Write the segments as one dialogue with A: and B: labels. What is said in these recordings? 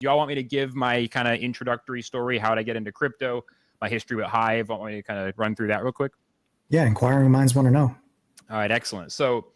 A: you all want me to give my kind of introductory story, how did I get into crypto, my history with Hive? I want me to kind of run through that real quick.
B: Yeah, inquiring minds want to know.
A: All right, excellent. So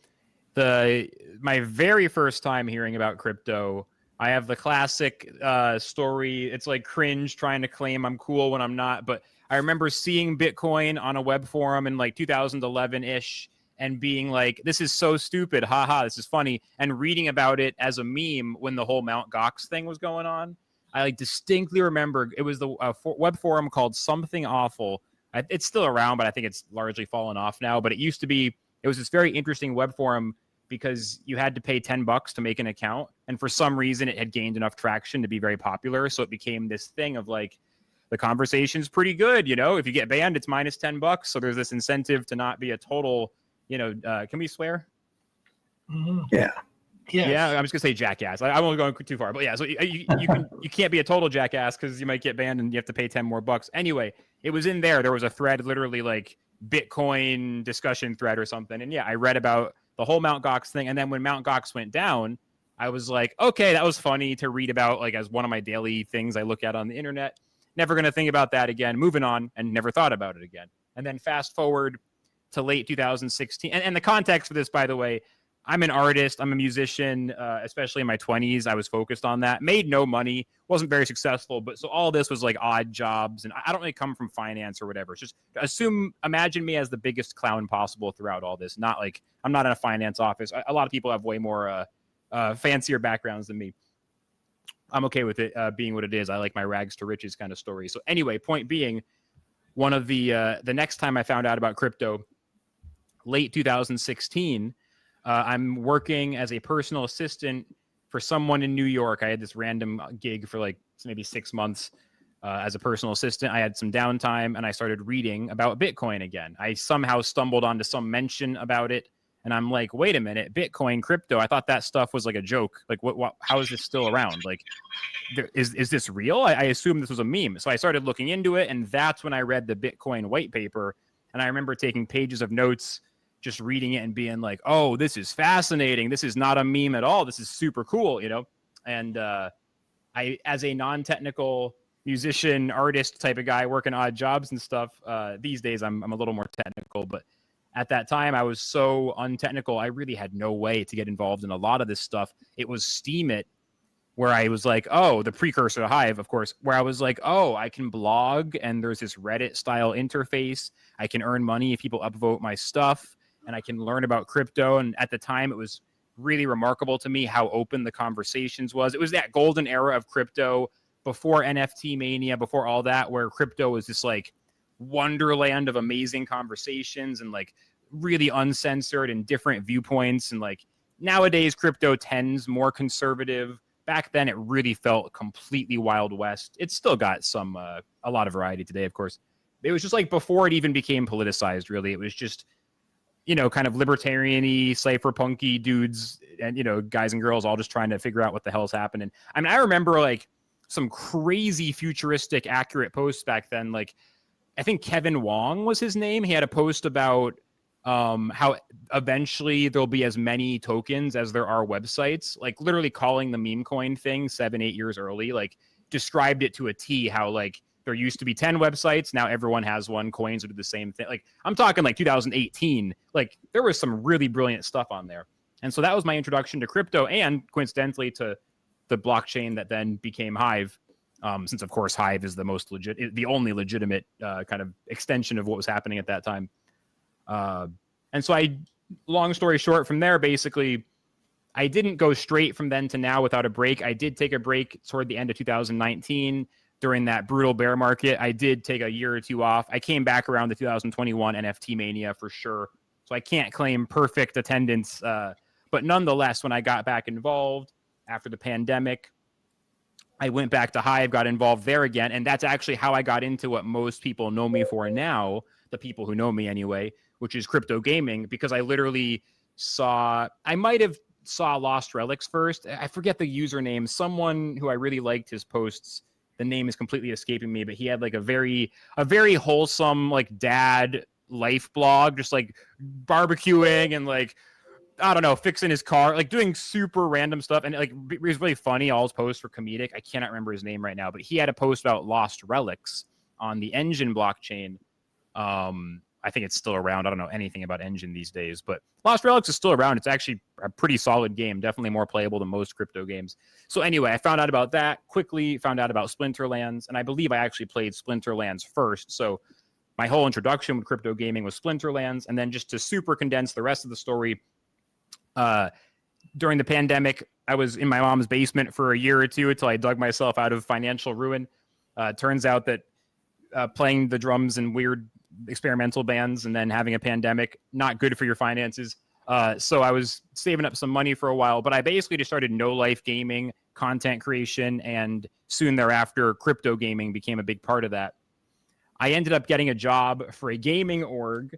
A: my very first time hearing about crypto, I have the classic story. It's like cringe trying to claim I'm cool when I'm not. But I remember seeing Bitcoin on a web forum in like 2011-ish and being like, this is so stupid. Haha, this is funny. And reading about it as a meme when the whole Mt. Gox thing was going on. I like distinctly remember it was the web forum called Something Awful. It's still around, but I think it's largely fallen off now. But it used to be, it was this very interesting web forum because you had to pay $10 to make an account. And for some reason, it had gained enough traction to be very popular. So it became this thing of like, the conversation's pretty good. You know, if you get banned, it's minus $10. So there's this incentive to not be a total, you know, can we swear?
B: Yeah.
C: Yes.
A: Yeah, I'm just gonna say jackass. I won't go too far, but yeah. So you can't be a total jackass because you might get banned and you have to pay $10 more. Anyway, it was in there. There was a thread, literally like Bitcoin discussion thread or something. And yeah, I read about the whole Mt. Gox thing. And then when Mt. Gox went down, I was like, okay, that was funny to read about, like as one of my daily things I look at on the internet. Never gonna think about that again. Moving on, and never thought about it again. And then fast forward to late 2016, and the context for this, by the way. I'm an artist. I'm a musician, especially in my 20s. I was focused on that. Made no money. Wasn't very successful. But so all this was like odd jobs. And I don't really come from finance or whatever. It's just imagine me as the biggest clown possible throughout all this. Not like I'm not in a finance office. A lot of people have way more fancier backgrounds than me. I'm okay with it being what it is. I like my rags to riches kind of story. So anyway, point being, one of the next time I found out about crypto, late 2016, I'm working as a personal assistant for someone in New York. I had this random gig for like maybe 6 months as a personal assistant. I had some downtime and I started reading about Bitcoin again. I somehow stumbled onto some mention about it. And I'm like, wait a minute, Bitcoin, crypto. I thought that stuff was like a joke. Like, how is this still around? Like, is this real? I assumed this was a meme. So I started looking into it. And that's when I read the Bitcoin white paper. And I remember taking pages of notes, just reading it and being like, oh, this is fascinating. This is not a meme at all. This is super cool, you know? And I, as a non-technical musician, artist type of guy working odd jobs and stuff, these days I'm a little more technical, but at that time I was so untechnical. I really had no way to get involved in a lot of this stuff. It was Steemit, where I was like, oh, the precursor to Hive, of course, where I was like, oh, I can blog and there's this Reddit style interface. I can earn money if people upvote my stuff. And I can learn about crypto. And at the time, it was really remarkable to me how open the conversations was. It was that golden era of crypto before NFT mania, before all that, where crypto was this like wonderland of amazing conversations and like really uncensored and different viewpoints. And like nowadays, crypto tends more conservative. Back then, it really felt completely Wild West. It's still got some a lot of variety today, of course. It was just like before it even became politicized, really. It was just, you know, kind of libertarian-y, cypherpunky dudes and, you know, guys and girls all just trying to figure out what the hell's happening. I mean, I remember like some crazy futuristic accurate posts back then. Like, I think Kevin Wong was his name. He had a post about how eventually there'll be as many tokens as there are websites, like literally calling the meme coin thing 7-8 years early, like described it to a T, how like there used to be 10 websites. Now everyone has one. Coins would do the same thing. Like I'm talking like 2018, like there was some really brilliant stuff on there. And so that was my introduction to crypto and coincidentally to the blockchain that then became Hive. Since of course Hive is the only legitimate kind of extension of what was happening at that time. And so long story short, from there, basically, I didn't go straight from then to now without a break. I did take a break toward the end of 2019 during that brutal bear market. I did take a year or two off. I came back around the 2021 NFT mania for sure. So I can't claim perfect attendance. But nonetheless, when I got back involved after the pandemic, I went back to Hive, got involved there again. And that's actually how I got into what most people know me for now, the people who know me anyway, which is crypto gaming, because I literally I might have saw Lost Relics first. I forget the username. Someone who I really liked his posts. The name is completely escaping me, but he had like a very wholesome like dad life blog, just like barbecuing and like I don't know, fixing his car, like doing super random stuff. And like, it was really funny. All his posts were comedic. I cannot remember his name right now, but he had a post about lost relics on the Engine blockchain. I think it's still around. I don't know anything about Engine these days, but Lost Relics is still around. It's actually a pretty solid game, definitely more playable than most crypto games. So anyway, I found out about that quickly, found out about Splinterlands, and I believe I actually played Splinterlands first. So my whole introduction with crypto gaming was Splinterlands, and then just to super condense the rest of the story, during the pandemic, I was in my mom's basement for a year or two until I dug myself out of financial ruin. Turns out that playing the drums in weird experimental bands and then having a pandemic, not good for your finances. So I was saving up some money for a while, but I basically just started no life gaming, content creation, and soon thereafter, crypto gaming became a big part of that. I ended up getting a job for a gaming org,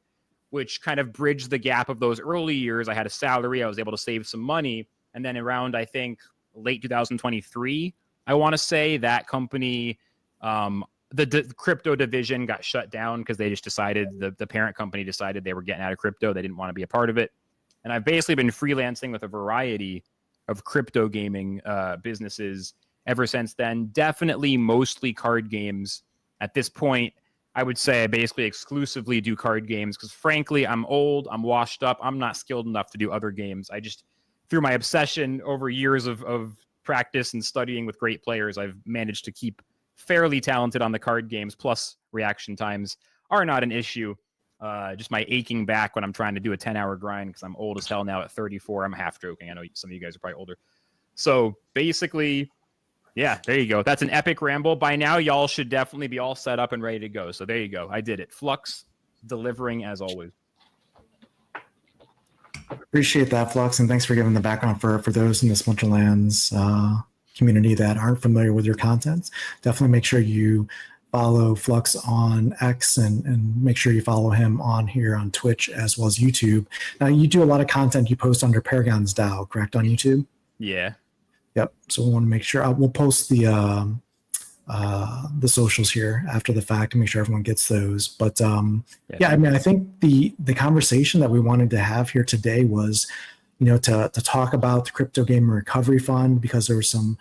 A: which kind of bridged the gap of those early years. I had a salary, I was able to save some money. And then around, I think, late 2023, I want to say that company, the crypto division got shut down because they just decided, the parent company decided they were getting out of crypto. They didn't want to be a part of it. And I've basically been freelancing with a variety of crypto gaming businesses ever since then. Definitely mostly card games. At this point, I would say I basically exclusively do card games because frankly, I'm old, I'm washed up, I'm not skilled enough to do other games. I just, through my obsession over years of practice and studying with great players, I've managed to keep fairly talented on the card games, plus reaction times are not an issue. Just my aching back when I'm trying to do a 10-hour grind because I'm old as hell now at 34. I'm half joking. I know some of you guys are probably older. So basically, yeah, there you go. That's an epic ramble. By now, y'all should definitely be all set up and ready to go. So there you go. I did it. Flux delivering as always.
B: Appreciate that, Flux, and thanks for giving the background for those in the Splinterlands community that aren't familiar with your content. Definitely make sure you follow Flux on X and make sure you follow him on here on Twitch as well as YouTube. Now, you do a lot of content you post under Paragon's DAO, correct, on YouTube?
A: Yeah.
B: Yep. So we want to make sure we'll post the socials here after the fact to make sure everyone gets those. But yeah, I mean, I think the conversation that we wanted to have here today was, to talk about the Crypto Gamer Recovery Fund, because there was some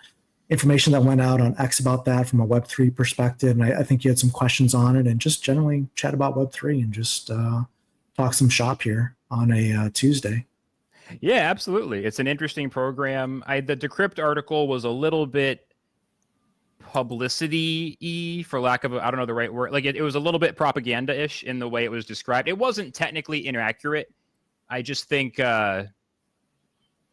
B: information that went out on X about that from a Web3 perspective. And I think you had some questions on it, and just generally chat about Web3 and just talk some shop here on a Tuesday.
A: Yeah, absolutely. It's an interesting program. The Decrypt article was a little bit publicity-y, for lack of I don't know the right word. Like it was a little bit propaganda-ish in the way it was described. It wasn't technically inaccurate. I just think,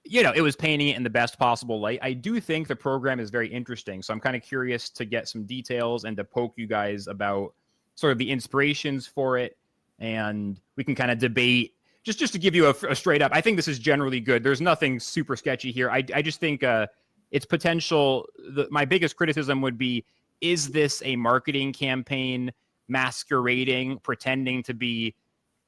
A: it was painting it in the best possible light. I do think the program is very interesting. So I'm kind of curious to get some details and to poke you guys about sort of the inspirations for it. And we can kind of debate. Just to give you a straight up, I think this is generally good. There's nothing super sketchy here. I just think its potential, my biggest criticism would be, is this a marketing campaign masquerading, pretending to be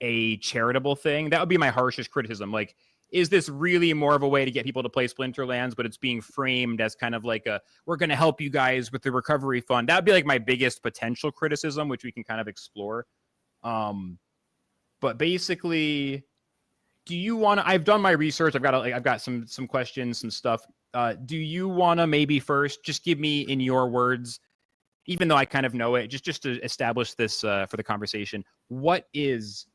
A: a charitable thing? That would be my harshest criticism. Like, is this really more of a way to get people to play Splinterlands, but it's being framed as kind of like we're going to help you guys with the recovery fund? That would be like my biggest potential criticism, which we can kind of explore. But basically, do you want to? I've done my research. I've got some questions, some stuff. Do you want to maybe first just give me in your words, even though I kind of know it, just to establish this for the conversation? What is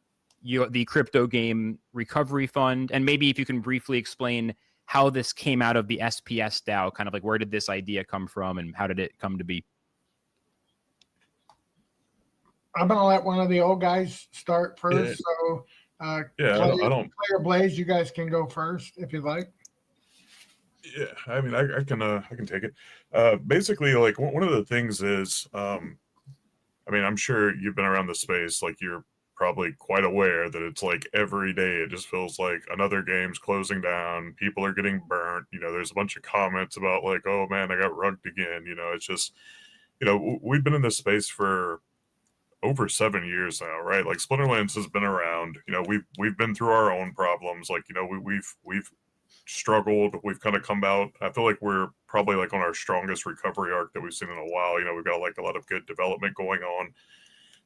A: the Crypto Game Recovery Fund, and maybe if you can briefly explain how this came out of the SPS DAO, kind of like where did this idea come from, and how did it come to be?
C: I'm gonna let one of the old guys start first.
D: Yeah.
C: So,
D: I don't.
C: Player Blaze, you guys can go first if you'd like.
D: Yeah, I mean, I can take it. Basically, like one of the things is, I mean, I'm sure you've been around the space. Like you're probably quite aware that it's like every day it just feels like another game's closing down. People are getting burnt. There's a bunch of comments about like, oh man, I got rugged again. It's just, we've been in this space for over 7 years now, right? Like Splinterlands has been around. We've been through our own problems. Like, we've struggled. We've kind of come out. I feel like we're probably like on our strongest recovery arc that we've seen in a while. We've got like a lot of good development going on.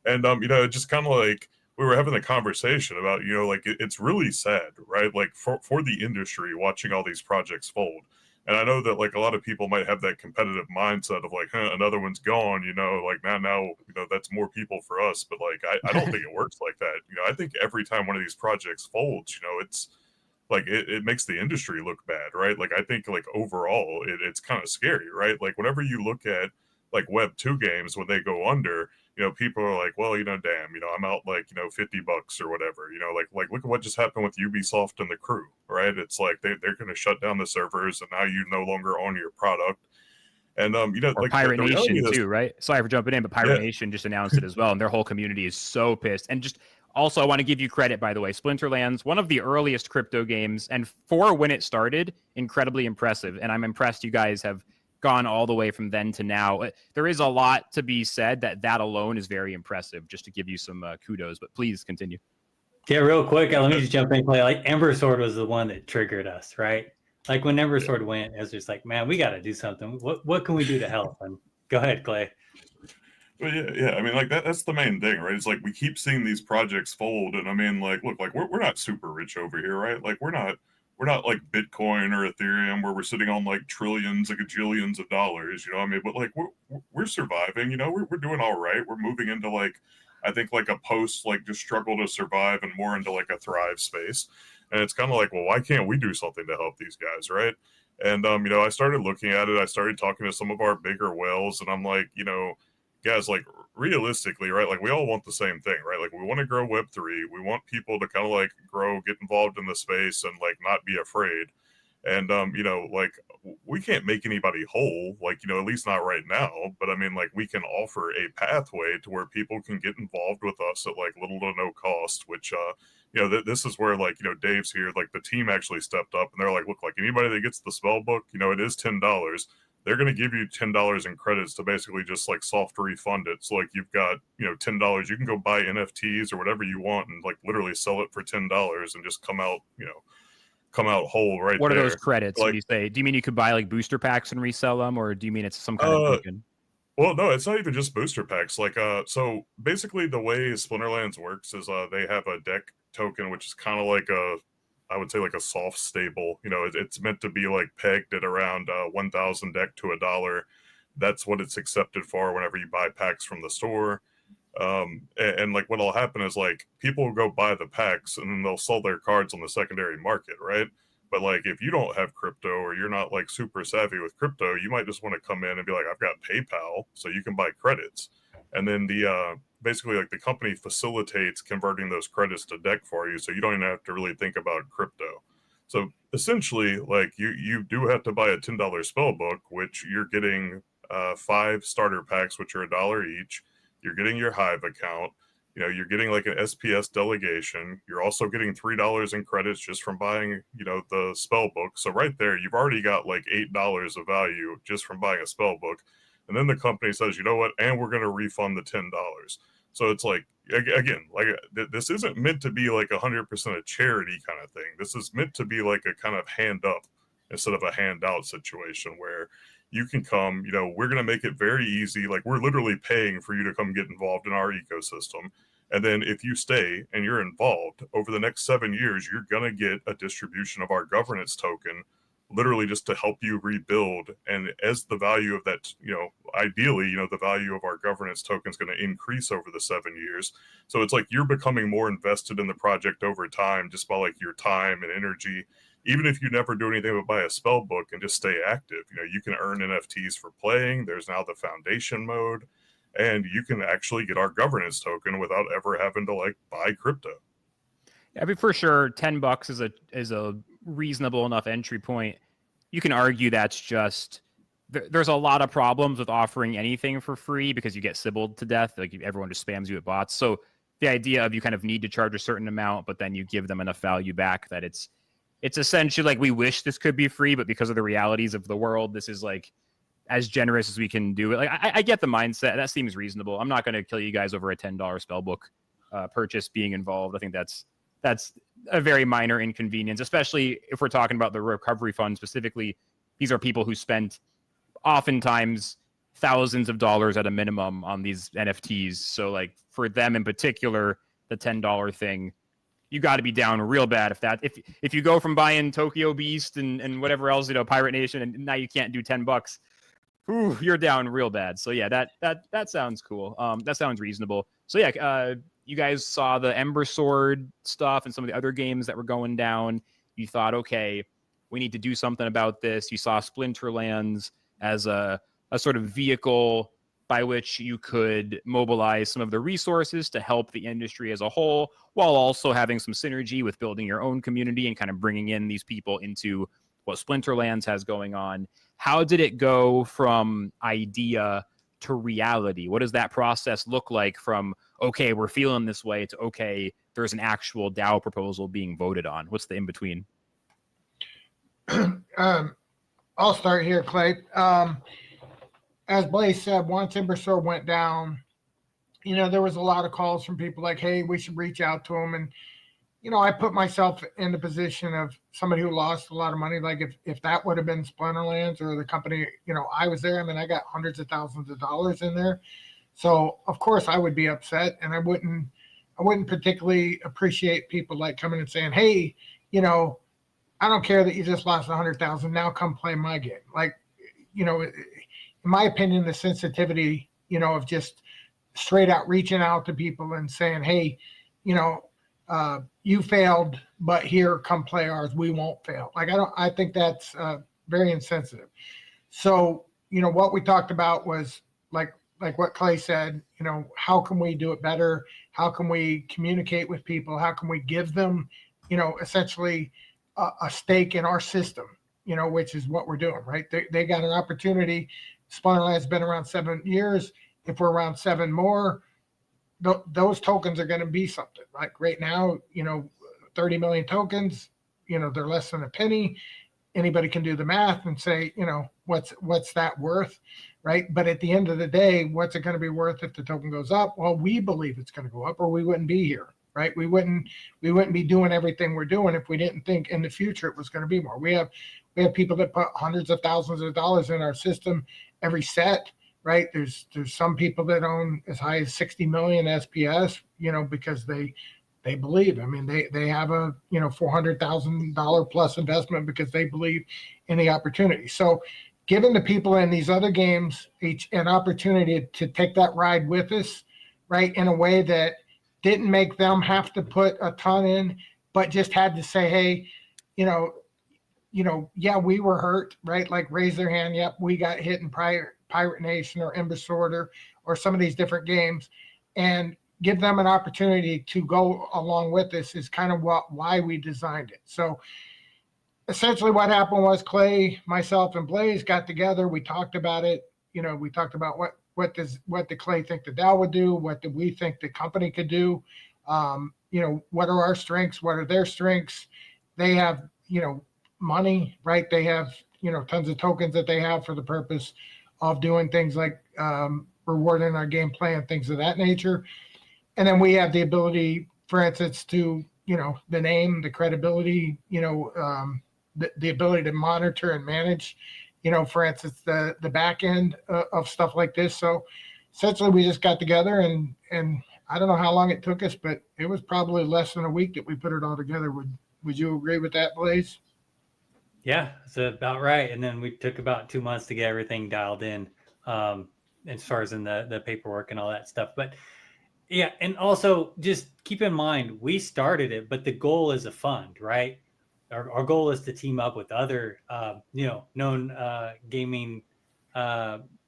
D: And it just kind of like we were having the conversation about, like it's really sad, right? Like for the industry watching all these projects fold. And I know that like a lot of people might have that competitive mindset of like, another one's gone, like now, that's more people for us. But like, I don't think it works like that. I think every time one of these projects folds, it's like it makes the industry look bad, right? Like I think like overall it's kind of scary, right? Like whenever you look at like Web 2 games when they go under, people are like, well, damn, I'm out like, $50 or whatever, like look at what just happened with Ubisoft and the Crew, right? It's like they're going to shut down the servers and now you no longer own your product. And
A: or
D: like
A: Pirate
D: the reality
A: Nation
D: is,
A: too, right? Sorry for jumping in, but Pirate Nation just announced it as well, and their whole community is so pissed. And just also, I want to give you credit, by the way. Splinterlands, one of the earliest crypto games, and for when it started, incredibly impressive. And I'm impressed you guys have gone all the way from then to now. There is a lot to be said that alone is very impressive, just to give you some kudos. But please continue.
E: Yeah, real quick, let me just jump in and play. Like Ember Sword was the one that triggered us, right? Like when Ember Sword went, it was just like, man, we got to do something. What can we do to help? And go ahead, Clay.
D: But yeah. I mean, like that's the main thing, right? It's like we keep seeing these projects fold, and I mean, like, look, like we're not super rich over here, right? Like we're not like Bitcoin or Ethereum where we're sitting on like trillions, like gajillions of dollars, I mean, but like we're surviving, we're doing all right. We're moving into like, I think like a post like just struggle to survive and more into like a thrive space. And it's kind of like, well, why can't we do something to help these guys, right? And I started looking at it. I started talking to some of our bigger whales, and I'm like, guys, like realistically, right? Like we all want the same thing, right? Like we want to grow Web3. We want people to kind of like grow, get involved in the space, and like not be afraid. And like we can't make anybody whole, like at least not right now. But I mean, like we can offer a pathway to where people can get involved with us at like little to no cost. Which this is where like Dave's here. Like the team actually stepped up, and they're like, look, like anybody that gets the spell book, it is $10. They're going to give you $10 in credits to basically just like soft refund it. So like you've got, $10, you can go buy NFTs or whatever you want and like literally sell it for $10 and just come out whole right
A: What
D: there.
A: are those credits?
D: Like,
A: When you say, do you mean you could buy like booster packs and resell them, or do you mean it's some kind of token?
D: Well, no, it's not even just booster packs. Like, so basically the way Splinterlands works is they have a deck token, which is kind of like I would say like a soft stable. It's meant to be like pegged at around 1,000 deck to $1. That's what it's accepted for whenever you buy packs from the store. And like what'll happen is like people will go buy the packs and then they'll sell their cards on the secondary market, right? But like if you don't have crypto or you're not like super savvy with crypto, you might just want to come in and be like, I've got PayPal, so you can buy credits. And then the basically like the company facilitates converting those credits to deck for you, so you don't even have to really think about crypto. So essentially, like you do have to buy a $10 spell book, which you're getting 5 starter packs, which are $1 each. You're getting your Hive account. You're getting like an SPS delegation. You're also getting $3 in credits just from buying, the spell book. So right there, you've already got like $8 of value just from buying a spell book. And then the company says, you know what? And we're going to refund the $10. So it's like, again, like this isn't meant to be like 100% a charity kind of thing. This is meant to be like a kind of hand up instead of a handout situation where you can come, we're going to make it very easy. Like we're literally paying for you to come get involved in our ecosystem. And then if you stay and you're involved over the next 7 years, you're going to get a distribution of our governance token, literally just to help you rebuild. And as the value of that, ideally, the value of our governance token is going to increase over the 7 years. So it's like you're becoming more invested in the project over time, just by like your time and energy. Even if you never do anything but buy a spell book and just stay active, you can earn NFTs for playing. There's now the foundation mode, and you can actually get our governance token without ever having to like buy crypto.
A: I mean, for sure, $10 is a reasonable enough entry point. You can argue that's just there's a lot of problems with offering anything for free because you get sybiled to death. Like everyone just spams you with bots. So the idea of you kind of need to charge a certain amount, but then you give them enough value back that it's essentially like we wish this could be free, but because of the realities of the world, this is like as generous as we can do it. Like I get the mindset. That seems reasonable. I'm not going to kill you guys over a $10 spellbook purchase being involved. I think that's a very minor inconvenience, especially if we're talking about the recovery fund specifically. These are people who spent oftentimes thousands of dollars at a minimum on these NFTs. So like for them in particular, the $10 thing, you got to be down real bad if you go from buying Tokyo Beast and whatever else, Pirate Nation, and now you can't do $10. Ooh, you're down real bad. So yeah, that sounds cool. That sounds reasonable. So yeah, you guys saw the Ember Sword stuff and some of the other games that were going down. You thought, okay, we need to do something about this. You saw Splinterlands as a sort of vehicle by which you could mobilize some of the resources to help the industry as a whole, while also having some synergy with building your own community and kind of bringing in these people into what Splinterlands has going on. How did it go from idea to reality? What does that process look like from, okay, we're feeling this way, to, okay, there's an actual DAO proposal being voted on? What's the in-between?
C: I'll start here, Clay. As Blaze said, once Embersword went down, there was a lot of calls from people like, hey, we should reach out to them. And, I put myself in the position of somebody who lost a lot of money. Like if that would have been Splinterlands or the company, I was there. I mean, I got hundreds of thousands of dollars in there. So of course I would be upset, and I wouldn't particularly appreciate people like coming and saying, hey, I don't care that you just lost 100,000. Now come play my game. Like, in my opinion, the sensitivity, of just straight out reaching out to people and saying, hey, you failed, but here, come play ours. We won't fail. Like, I think that's very insensitive. So, what we talked about was like what Clay said, how can we do it better? How can we communicate with people? How can we give them, essentially a stake in our system, which is what we're doing, right? They got an opportunity. Splinterlands has been around 7 years. If we're around 7 more, those tokens are going to be something. Like right now, 30 million tokens, they're less than a penny. Anybody can do the math and say, what's that worth, right? But at the end of the day, what's it going to be worth if the token goes up? Well, we believe it's going to go up, or we wouldn't be here, right? We wouldn't be doing everything we're doing if we didn't think in the future it was going to be more. We have people that put hundreds of thousands of dollars in our system every set, right? There's some people that own as high as 60 million SPS, because they believe. I mean, they have a $400,000 plus investment because they believe in the opportunity. So giving the people in these other games each an opportunity to take that ride with us, right, in a way that didn't make them have to put a ton in, but just had to say, hey, yeah, we were hurt, right? Like raise their hand. Yep, we got hit in Pirate Nation or Embersword or some of these different games, and give them an opportunity to go along with this is kind of why we designed it. So essentially what happened was Clay, myself, and Blaze got together. We talked about it. We talked about what did Clay think the DAO would do? What did we think the company could do? What are our strengths? What are their strengths? They have, money, right? They have, tons of tokens that they have for the purpose of doing things like rewarding our gameplay and things of that nature. And then we have the ability, for instance, to, the name, the credibility, the ability to monitor and manage, for instance, the back end of stuff like this. So essentially we just got together and I don't know how long it took us, but it was probably less than a week that we put it all together. Would you agree with that, Blaze?
E: Yeah, that's about right. And then we took about 2 months to get everything dialed in, as far as in the paperwork and all that stuff. But yeah, and also just keep in mind, we started it, but the goal is a fund, right? Our goal is to team up with other, known gaming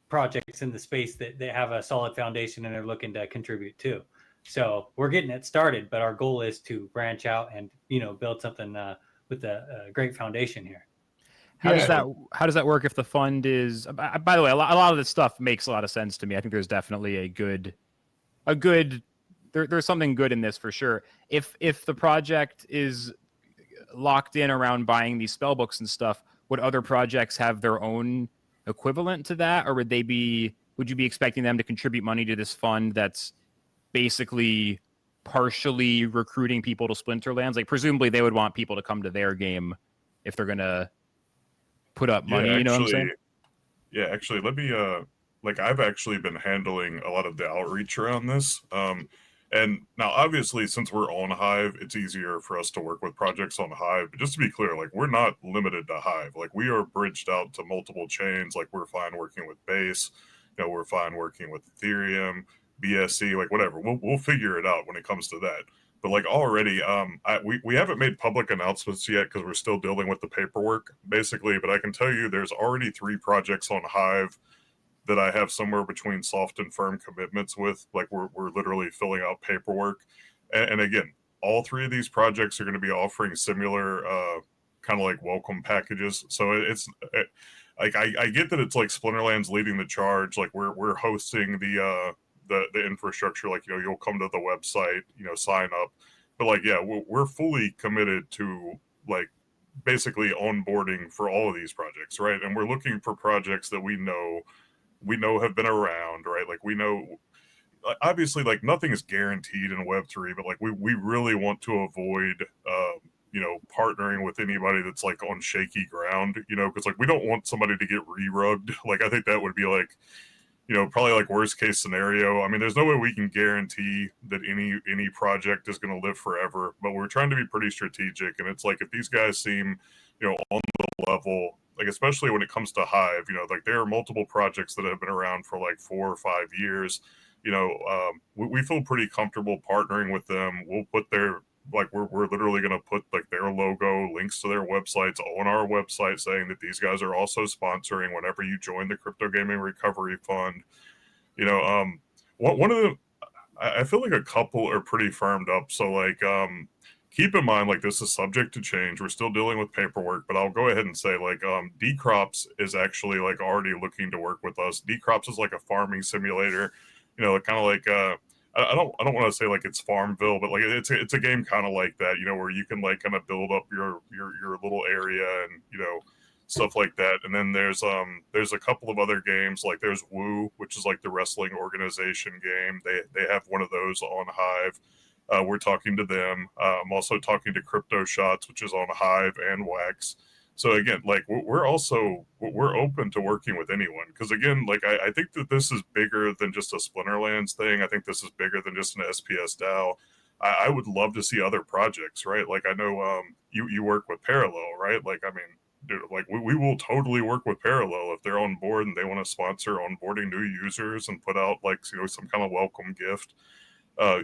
E: projects in the space that they have a solid foundation and are looking to contribute to. So we're getting it started, but our goal is to branch out and, build something with a great foundation here.
A: How does that work if the fund is, by the way, a lot of this stuff makes a lot of sense to me. I think there's definitely there's something good in this for sure. If the project is locked in around buying these spell books and stuff, would other projects have their own equivalent to that? Or would you be expecting them to contribute money to this fund that's basically partially recruiting people to Splinterlands? Like presumably they would want people to come to their game if they're going to put up money, you know what I'm saying?
D: Yeah, actually, let me, I've actually been handling a lot of the outreach around this. And now, obviously, since we're on Hive, it's easier for us to work with projects on Hive. But just to be clear, like we're not limited to Hive. Like we are bridged out to multiple chains. Like we're fine working with Base. You know, we're fine working with Ethereum, BSC, like whatever. We'll figure it out when it comes to that. But like already, we haven't made public announcements yet because we're still dealing with the paperwork, basically. But I can tell you, there's already 3 projects on Hive that I have somewhere between soft and firm commitments with. Like we're literally filling out paperwork. And again, all 3 of these projects are going to be offering similar kind of like welcome packages. So like I get that it's like Splinterlands leading the charge. Like we're hosting the infrastructure. Like, you know, you'll come to the website, you know, sign up. But like, yeah, we're fully committed to like basically onboarding for all of these projects, right? And we're looking for projects that we know have been around, right? Like we know, obviously, like nothing is guaranteed in Web3, but like we really want to avoid, you know, partnering with anybody that's like on shaky ground, you know, because like we don't want somebody to get re-rugged. Like I think that would be like, you know, probably like worst case scenario. I mean, there's no way we can guarantee that any project is going to live forever, but we're trying to be pretty strategic. And it's like if these guys seem, you know, on the level, like especially when it comes to Hive, you know, like there are multiple projects that have been around for like 4 or 5 years. You know, we feel pretty comfortable partnering with them. We'll put their like we're literally going to put like their logo, links to their websites on our website, saying that these guys are also sponsoring whenever you join the Crypto Gaming Recovery Fund. You know, one of the I feel like a couple are pretty firmed up. So like keep in mind, like this is subject to change. We're still dealing with paperwork, but I'll go ahead and say like Decrops is actually like already looking to work with us. Decrops is like a farming simulator, you know, kind of like I don't want to say like it's Farmville, but like it's a game kind of like that, you know, where you can like kind of build up your little area and, you know, stuff like that. And then there's a couple of other games, like there's Woo, which is like the wrestling organization game. They have one of those on Hive. We're talking to them. I'm also talking to Crypto Shots, which is on Hive and Wax. So again, like we're open to working with anyone, because again, like I think that this is bigger than just a Splinterlands thing. I think this is bigger than just an SPS DAO. I would love to see other projects, right? Like I know you work with Parallel, right? Like I mean, dude, like we will totally work with Parallel if they're on board and they want to sponsor onboarding new users and put out like, you know, some kind of welcome gift.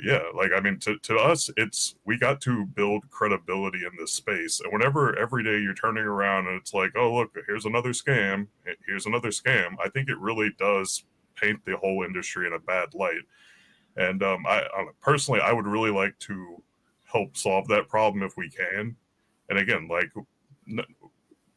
D: Yeah, like I mean, to us, it's we got to build credibility in this space. And whenever every day you're turning around and it's like, oh look, here's another scam, here's another scam, I think it really does paint the whole industry in a bad light. And I personally, I would really like to help solve that problem if we can. And again, like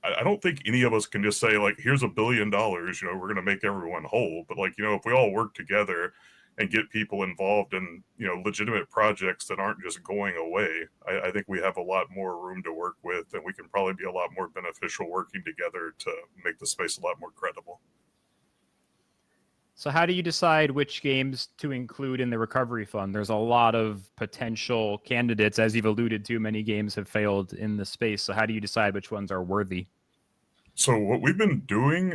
D: I don't think any of us can just say like, here's $1 billion, you know, we're going to make everyone whole. But like, you know, if we all work together and get people involved in, you know, legitimate projects that aren't just going away, I think we have a lot more room to work with, and we can probably be a lot more beneficial working together to make the space a lot more credible.
A: So how do you decide which games to include in the recovery fund? There's a lot of potential candidates. As you've alluded to, many games have failed in the space. So how do you decide which ones are worthy?
D: So what we've been doing,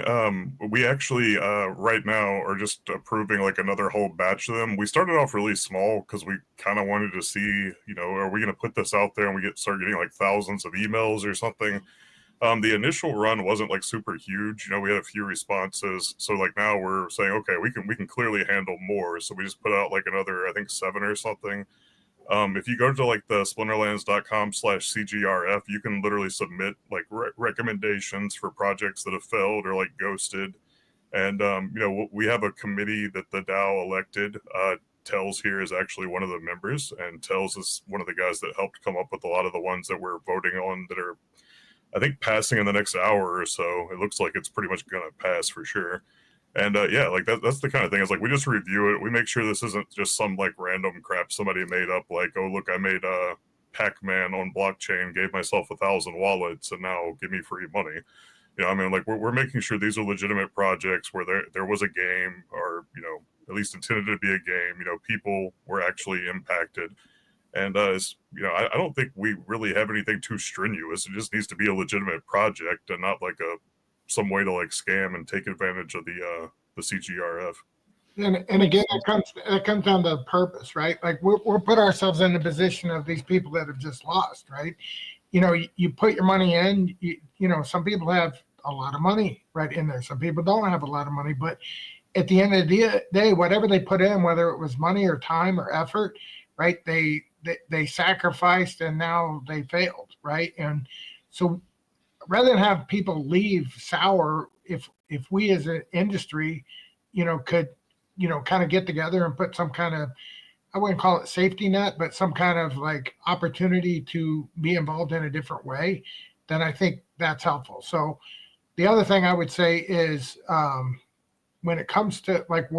D: we actually right now are just approving like another whole batch of them. We started off really small because we kind of wanted to see, you know, are we going to put this out there and we start getting like thousands of emails or something? The initial run wasn't like super huge. You know, we had a few responses. So like now we're saying, okay, we can clearly handle more. So we just put out like another, I think 7 or something. If you go to like the splinterlands.com/CGRF, you can literally submit like recommendations for projects that have failed or like ghosted. And, you know, we have a committee that the DAO elected. Tells here is actually one of the members, and Tells is one of the guys that helped come up with a lot of the ones that we're voting on that are, I think, passing in the next hour or so. It looks like it's pretty much going to pass for sure. And yeah, like that's the kind of thing. It's like we just review it. We make sure this isn't just some like random crap somebody made up. Like, oh look, I made a Pac-Man on blockchain, gave myself 1,000 wallets, and now give me free money. You know, I mean, like we're making sure these are legitimate projects where there was a game, or you know, at least intended to be a game. You know, people were actually impacted. And you know, I don't think we really have anything too strenuous. It just needs to be a legitimate project and not like some way to like scam and take advantage of the CGRF.
C: And again, it comes down to purpose, right? Like we'll put ourselves in the position of these people that have just lost, right? You put your money in, some people have a lot of money right in there. Some people don't have a lot of money, but at the end of the day, whatever they put in, whether it was money or time or effort, right? They sacrificed and now they failed, right? And so rather than have people leave sour, if we as an industry, could, kind of get together and put some kind of, I wouldn't call it safety net, but some kind of like opportunity to be involved in a different way, then I think that's helpful. So the other thing I would say is when it comes to like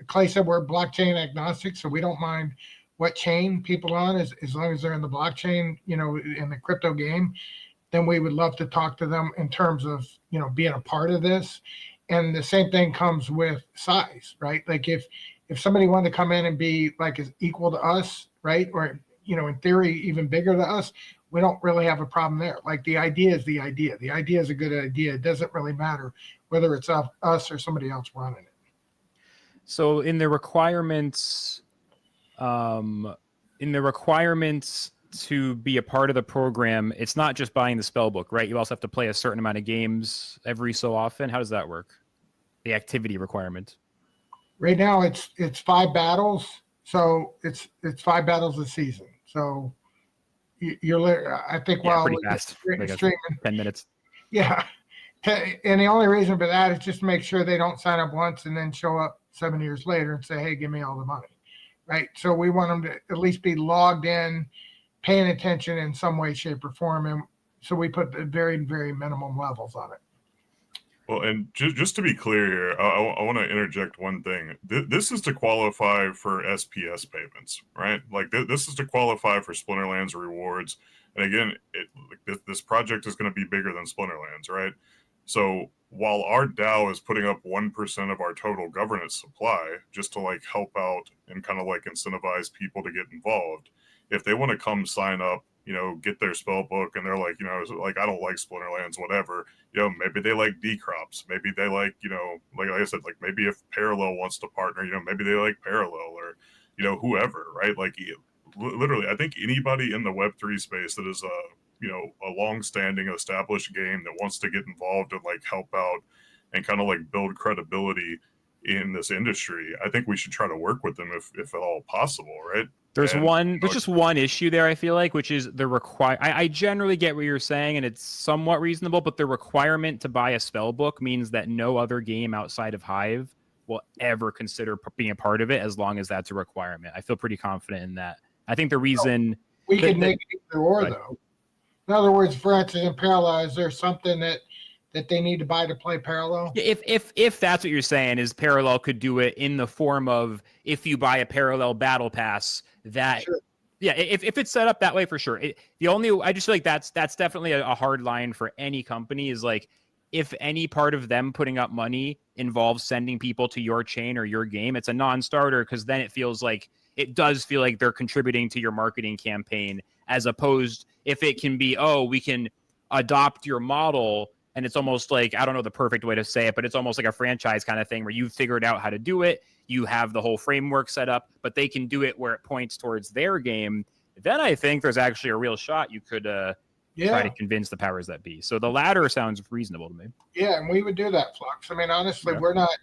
C: Clay said, we're blockchain agnostic, so we don't mind what chain people on as long as they're in the blockchain, in the crypto game, then we would love to talk to them in terms of, being a part of this. And the same thing comes with size, right? Like if somebody wanted to come in and be like as equal to us, right? Or, in theory, even bigger than us, we don't really have a problem there. Like the idea is the idea. The idea is a good idea. It doesn't really matter whether it's us or somebody else running it.
A: So in the requirements, to be a part of the program, it's not just buying the spell book, right? You also have to play a certain amount of games every so often. How does that work? The activity requirement.
C: Right now it's 5 battles. So it's 5 battles a season. So I think
A: pretty fast.
C: Streaming
A: 10 minutes.
C: Yeah. And the only reason for that is just to make sure they don't sign up once and then show up 7 years later and say, hey, give me all the money. Right. So we want them to at least be logged in, paying attention in some way, shape, or form. And so we put the very, very minimum levels on it.
D: Well, and just to be clear here, I want to interject one thing. This is to qualify for SPS payments, right? Like this is to qualify for Splinterlands rewards. And again, this project is going to be bigger than Splinterlands, right? So while our DAO is putting up 1% of our total governance supply just to like help out and kind of like incentivize people to get involved, if they want to come sign up, get their spell book and they're like, like, I don't like Splinterlands, whatever, maybe they like D-Crops. Maybe they like, like I said, like maybe if Parallel wants to partner, maybe they like Parallel or, whoever, right? Like literally, I think anybody in the Web3 space that is a long-standing established game that wants to get involved and like help out and kind of like build credibility in this industry, I think we should try to work with them if at all possible, right?
A: There's just one issue there, I feel like, which is the I generally get what you're saying, and it's somewhat reasonable, but the requirement to buy a spell book means that no other game outside of Hive will ever consider being a part of it as long as that's a requirement. I feel pretty confident in that. I think the reason...
C: We could make it either or, though. In other words, for instance, in Parallel, is there something that they need to buy to play Parallel?
A: If that's what you're saying, is Parallel could do it in the form of if you buy a Parallel battle pass, that sure. Yeah, if it's set up that way, for sure. I just feel like that's definitely a hard line for any company, is like if any part of them putting up money involves sending people to your chain or your game, it's a non-starter, because then it does feel like they're contributing to your marketing campaign, as opposed if it can be, we can adopt your model. And it's almost like, I don't know the perfect way to say it, but it's almost like a franchise kind of thing where you've figured out how to do it. You have the whole framework set up, but they can do it where it points towards their game. Then I think there's actually a real shot you could try to convince the powers that be. So the latter sounds reasonable to me.
C: Yeah, and we would do that, Flux. I mean, honestly, we're not,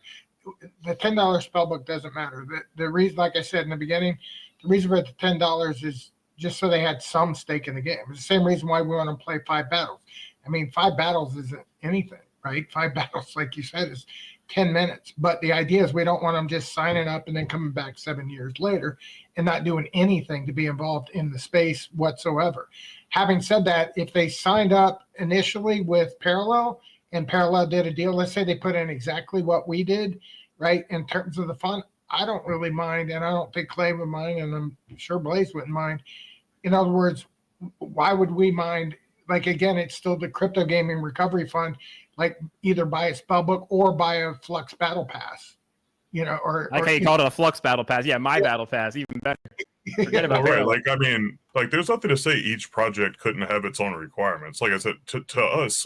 C: the $10 spellbook doesn't matter. The reason, like I said in the beginning, the reason for the $10 is just so they had some stake in the game. It's the same reason why we want to play 5 battles. I mean, 5 battles isn't anything, right? 5 battles, like you said, is 10 minutes. But the idea is we don't want them just signing up and then coming back 7 years later and not doing anything to be involved in the space whatsoever. Having said that, if they signed up initially with Parallel and Parallel did a deal, let's say they put in exactly what we did, right, in terms of the fund, I don't really mind, and I don't think Clay would mind, and I'm sure Blaze wouldn't mind. In other words, why would we mind? Like, again, it's still the crypto gaming recovery fund, like either buy a spellbook or buy a Flux battle pass, or
A: like how you called it a Flux battle pass. Yeah, battle pass, even better. Forget about
D: right. Like, I mean, like there's nothing to say each project couldn't have its own requirements. Like I said, to us,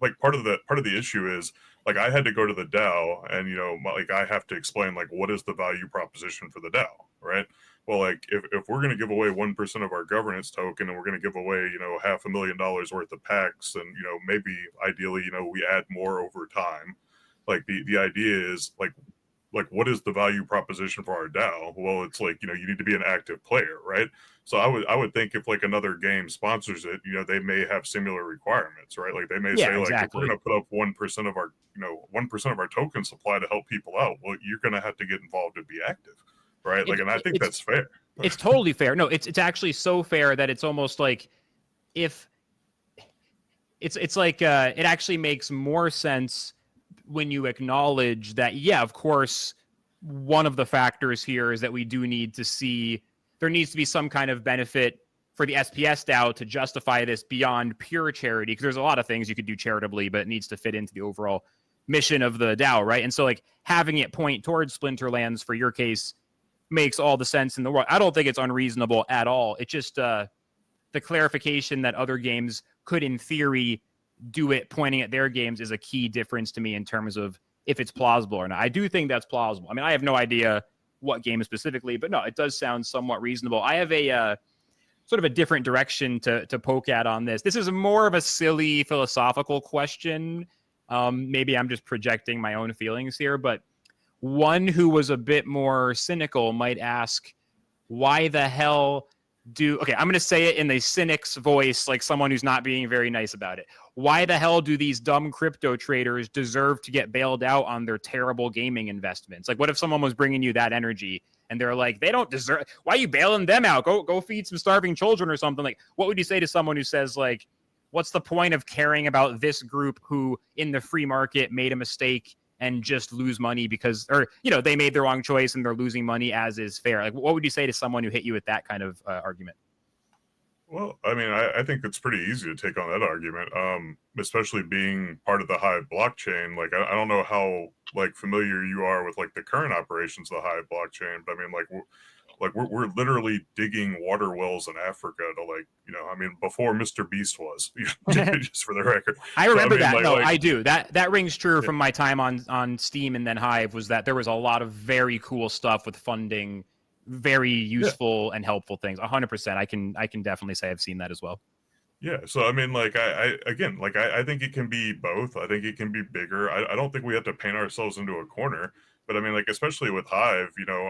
D: like part of the issue is like I had to go to the DAO and, like I have to explain like what is the value proposition for the DAO, right? Well, like if we're going to give away 1% of our governance token and we're going to give away, $500,000 worth of packs and, maybe ideally, we add more over time. Like the idea is like what is the value proposition for our DAO? Well, it's like, you need to be an active player, right? So I would think if like another game sponsors it, they may have similar requirements, right? Like they may say like if we're going to put up 1% of our 1% of our token supply to help people out, well, you're going to have to get involved and be active, right? Like, and I think that's fair.
A: It's totally fair. No, it's actually so fair that it's almost like if it's like it actually makes more sense when you acknowledge that, yeah, of course, one of the factors here is that we do need to see there needs to be some kind of benefit for the SPS DAO to justify this beyond pure charity, because there's a lot of things you could do charitably, but it needs to fit into the overall mission of the DAO, right? And so like having it point towards Splinterlands for your case makes all the sense in the world. I don't think it's unreasonable at all. It's just the clarification that other games could, in theory, do it pointing at their games is a key difference to me in terms of if it's plausible or not. I do think that's plausible. I mean, I have no idea what game specifically, but no, it does sound somewhat reasonable. I have a sort of a different direction to poke at on this. This is more of a silly philosophical question. Maybe I'm just projecting my own feelings here, but one who was a bit more cynical might ask, why the hell okay, I'm going to say it in the cynic's voice, like someone who's not being very nice about it. Why the hell do these dumb crypto traders deserve to get bailed out on their terrible gaming investments? Like, what if someone was bringing you that energy and they're like, they don't deserve, why are you bailing them out? Go feed some starving children or something. Like, what would you say to someone who says, like, what's the point of caring about this group who in the free market made a mistake and just lose money because, or, they made the wrong choice and they're losing money as is fair? Like, what would you say to someone who hit you with that kind of argument?
D: Well, I mean, I think it's pretty easy to take on that argument, especially being part of the Hive blockchain. Like, I don't know how like familiar you are with like the current operations of the Hive blockchain, but I mean, we're literally digging water wells in Africa to before Mr. Beast was, just for the record.
A: I remember that. I do. That rings true from my time on Steam and then Hive, was that there was a lot of very cool stuff with funding, very useful and helpful things. 100%. I can definitely say I've seen that as well.
D: Yeah. So, I mean, like, I think it can be both. I think it can be bigger. I don't think we have to paint ourselves into a corner. But I mean, like, especially with Hive,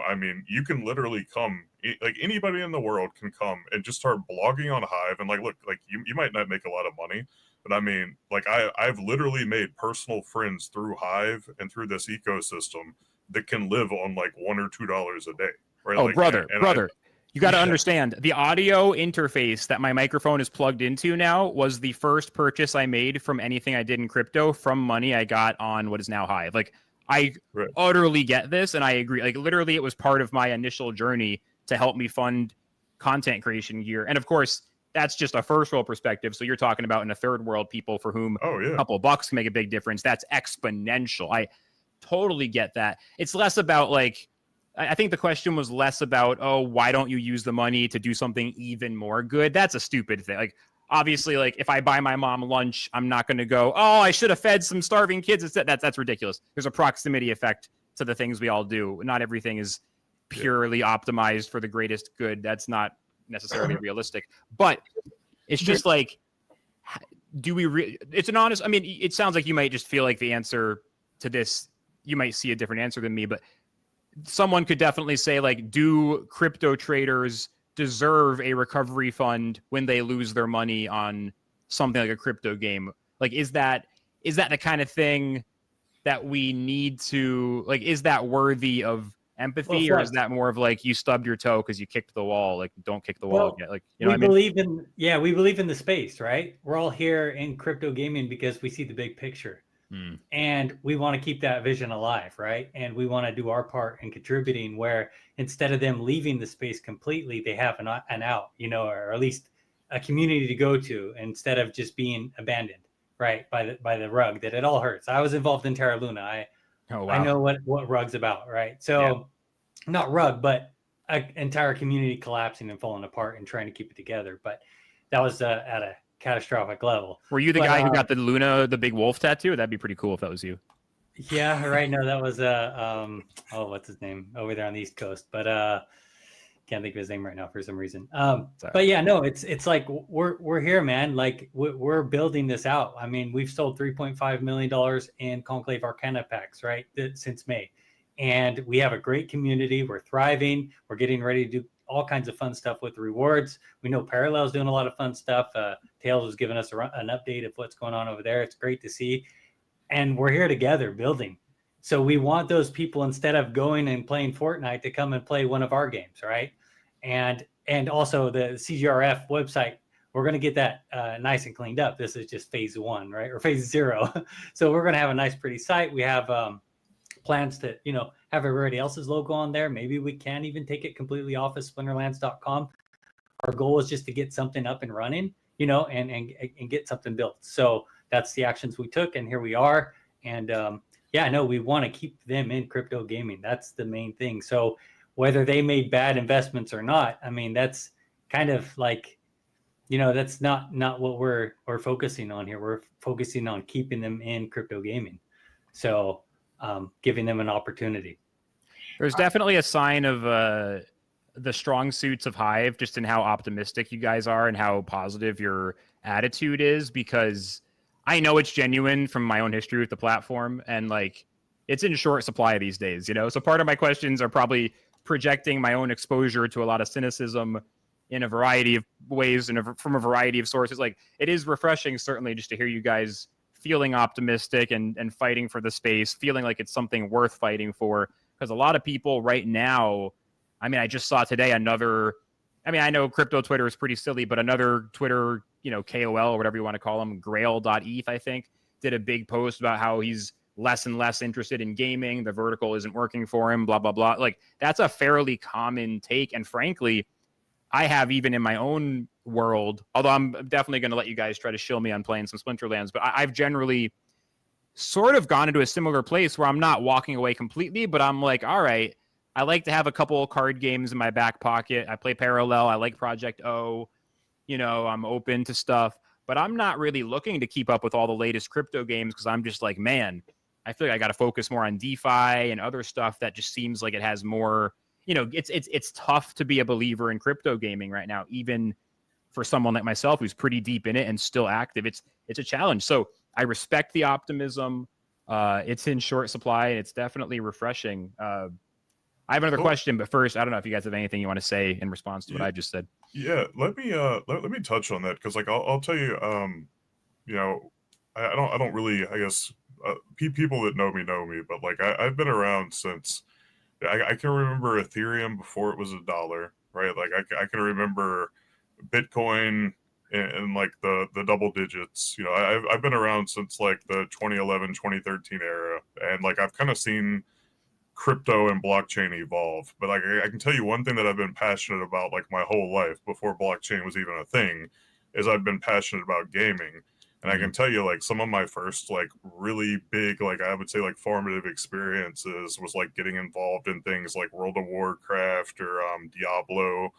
D: I mean, you can literally come, like anybody in the world can come and just start blogging on Hive. And like, look, like you might not make a lot of money, but I mean, like I've literally made personal friends through Hive and through this ecosystem that can live on like $1 or $2 a day. Right?
A: Oh,
D: like,
A: brother, you got to understand the audio interface that my microphone is plugged into now was the first purchase I made from anything I did in crypto from money I got on what is now Hive. Like, I utterly get this, and I agree. Like, literally, it was part of my initial journey to help me fund content creation gear. And of course, that's just a first world perspective. So you're talking about in a third world people for whom a couple of bucks can make a big difference. That's exponential. I totally get that. It's less about like, I think the question was less about, oh, why don't you use the money to do something even more good? That's a stupid thing. Like, obviously, like if I buy my mom lunch, I'm not going to go, oh, I should have fed some starving kids. That's ridiculous. There's a proximity effect to the things we all do. Not everything is purely optimized for the greatest good. That's not necessarily realistic. But it's just like, it's an honest, I mean, it sounds like you might just feel like the answer to this, you might see a different answer than me, but someone could definitely say, like, do crypto traders deserve a recovery fund when they lose their money on something like a crypto game? Like, is that the kind of thing that we need to, like, is that worthy of empathy, or is that more of like, you stubbed your toe because you kicked the wall? Like, don't kick the wall again. Like, you know, we believe
E: in the space, right? We're all here in crypto gaming because we see the big picture. And we want to keep that vision alive, right? And we want to do our part in contributing, where instead of them leaving the space completely, they have an out, or at least a community to go to, instead of just being abandoned, right, by the rug that it all hurts. I was involved in Terra Luna. I know what rug's about, right? So not rug, but an entire community collapsing and falling apart and trying to keep it together. But that was at a catastrophic level.
A: Were you the guy who got the Luna, the big wolf tattoo? That'd be pretty cool if that was you.
E: Yeah, right. No, that was oh, what's his name over there on the East Coast, but can't think of his name right now for some reason. But yeah, no, it's like we're here, man. Like we're building this out. I mean, we've sold $3.5 million in Conclave Arcana packs, right, since May, and we have a great community. We're thriving. We're getting ready to do all kinds of fun stuff with the rewards. We know Parallel's doing a lot of fun stuff. Tails was giving us an update of what's going on over there. It's great to see, and we're here together building. So we want those people, instead of going and playing Fortnite, to come and play one of our games, right? And also the CGRF website, we're going to get that nice and cleaned up. This is just phase 1, right? Or phase 0. So we're going to have a nice, pretty site. We have plans to, have everybody else's logo on there. Maybe we can even take it completely off of splinterlands.com. Our goal is just to get something up and running, and get something built. So that's the actions we took, and here we are. And I know we want to keep them in crypto gaming. That's the main thing. So whether they made bad investments or not, I mean, that's kind of like, that's not what we're focusing on here. We're focusing on keeping them in crypto gaming. So giving them an opportunity.
A: There's definitely a sign of the strong suits of Hive, just in how optimistic you guys are and how positive your attitude is, because I know it's genuine from my own history with the platform, and like it's in short supply these days, So part of my questions are probably projecting my own exposure to a lot of cynicism in a variety of ways and from a variety of sources. Like, it is refreshing, certainly, just to hear you guys feeling optimistic and fighting for the space, feeling like it's something worth fighting for. Because a lot of people right now, I mean, I just saw today I know crypto Twitter is pretty silly, but another Twitter, KOL or whatever you want to call him, Grail.eth, I think, did a big post about how he's less and less interested in gaming. The vertical isn't working for him, blah, blah, blah. Like, that's a fairly common take. And frankly, I have, even in my own world, although I'm definitely going to let you guys try to shill me on playing some Splinterlands, but I've generally sort of gone into a similar place where I'm not walking away completely, but I'm like, all right, I like to have a couple of card games in my back pocket. I play Parallel. I like Project O. I'm open to stuff, but I'm not really looking to keep up with all the latest crypto games, because I'm just like, man, I feel like I got to focus more on DeFi and other stuff that just seems like it has more, it's tough to be a believer in crypto gaming right now, even for someone like myself who's pretty deep in it and still active. It's a challenge. So I respect the optimism. It's in short supply, and it's definitely refreshing. I have another question, but first, I don't know if you guys have anything you want to say in response to what I just said.
D: Yeah, let me touch on that, because like I'll tell you, I don't really, I guess, people that know me, but like I've been around since I can remember Ethereum before it was $1, right? Like I can remember Bitcoin in like the double digits. I've been around since like the 2011, 2013 era, and like I've kind of seen crypto and blockchain evolve. But like I can tell you one thing that I've been passionate about like my whole life, before blockchain was even a thing, is I've been passionate about gaming. And I can tell you, like, some of my first like really big, like I would say like formative experiences was like getting involved in things like World of Warcraft or Diablo,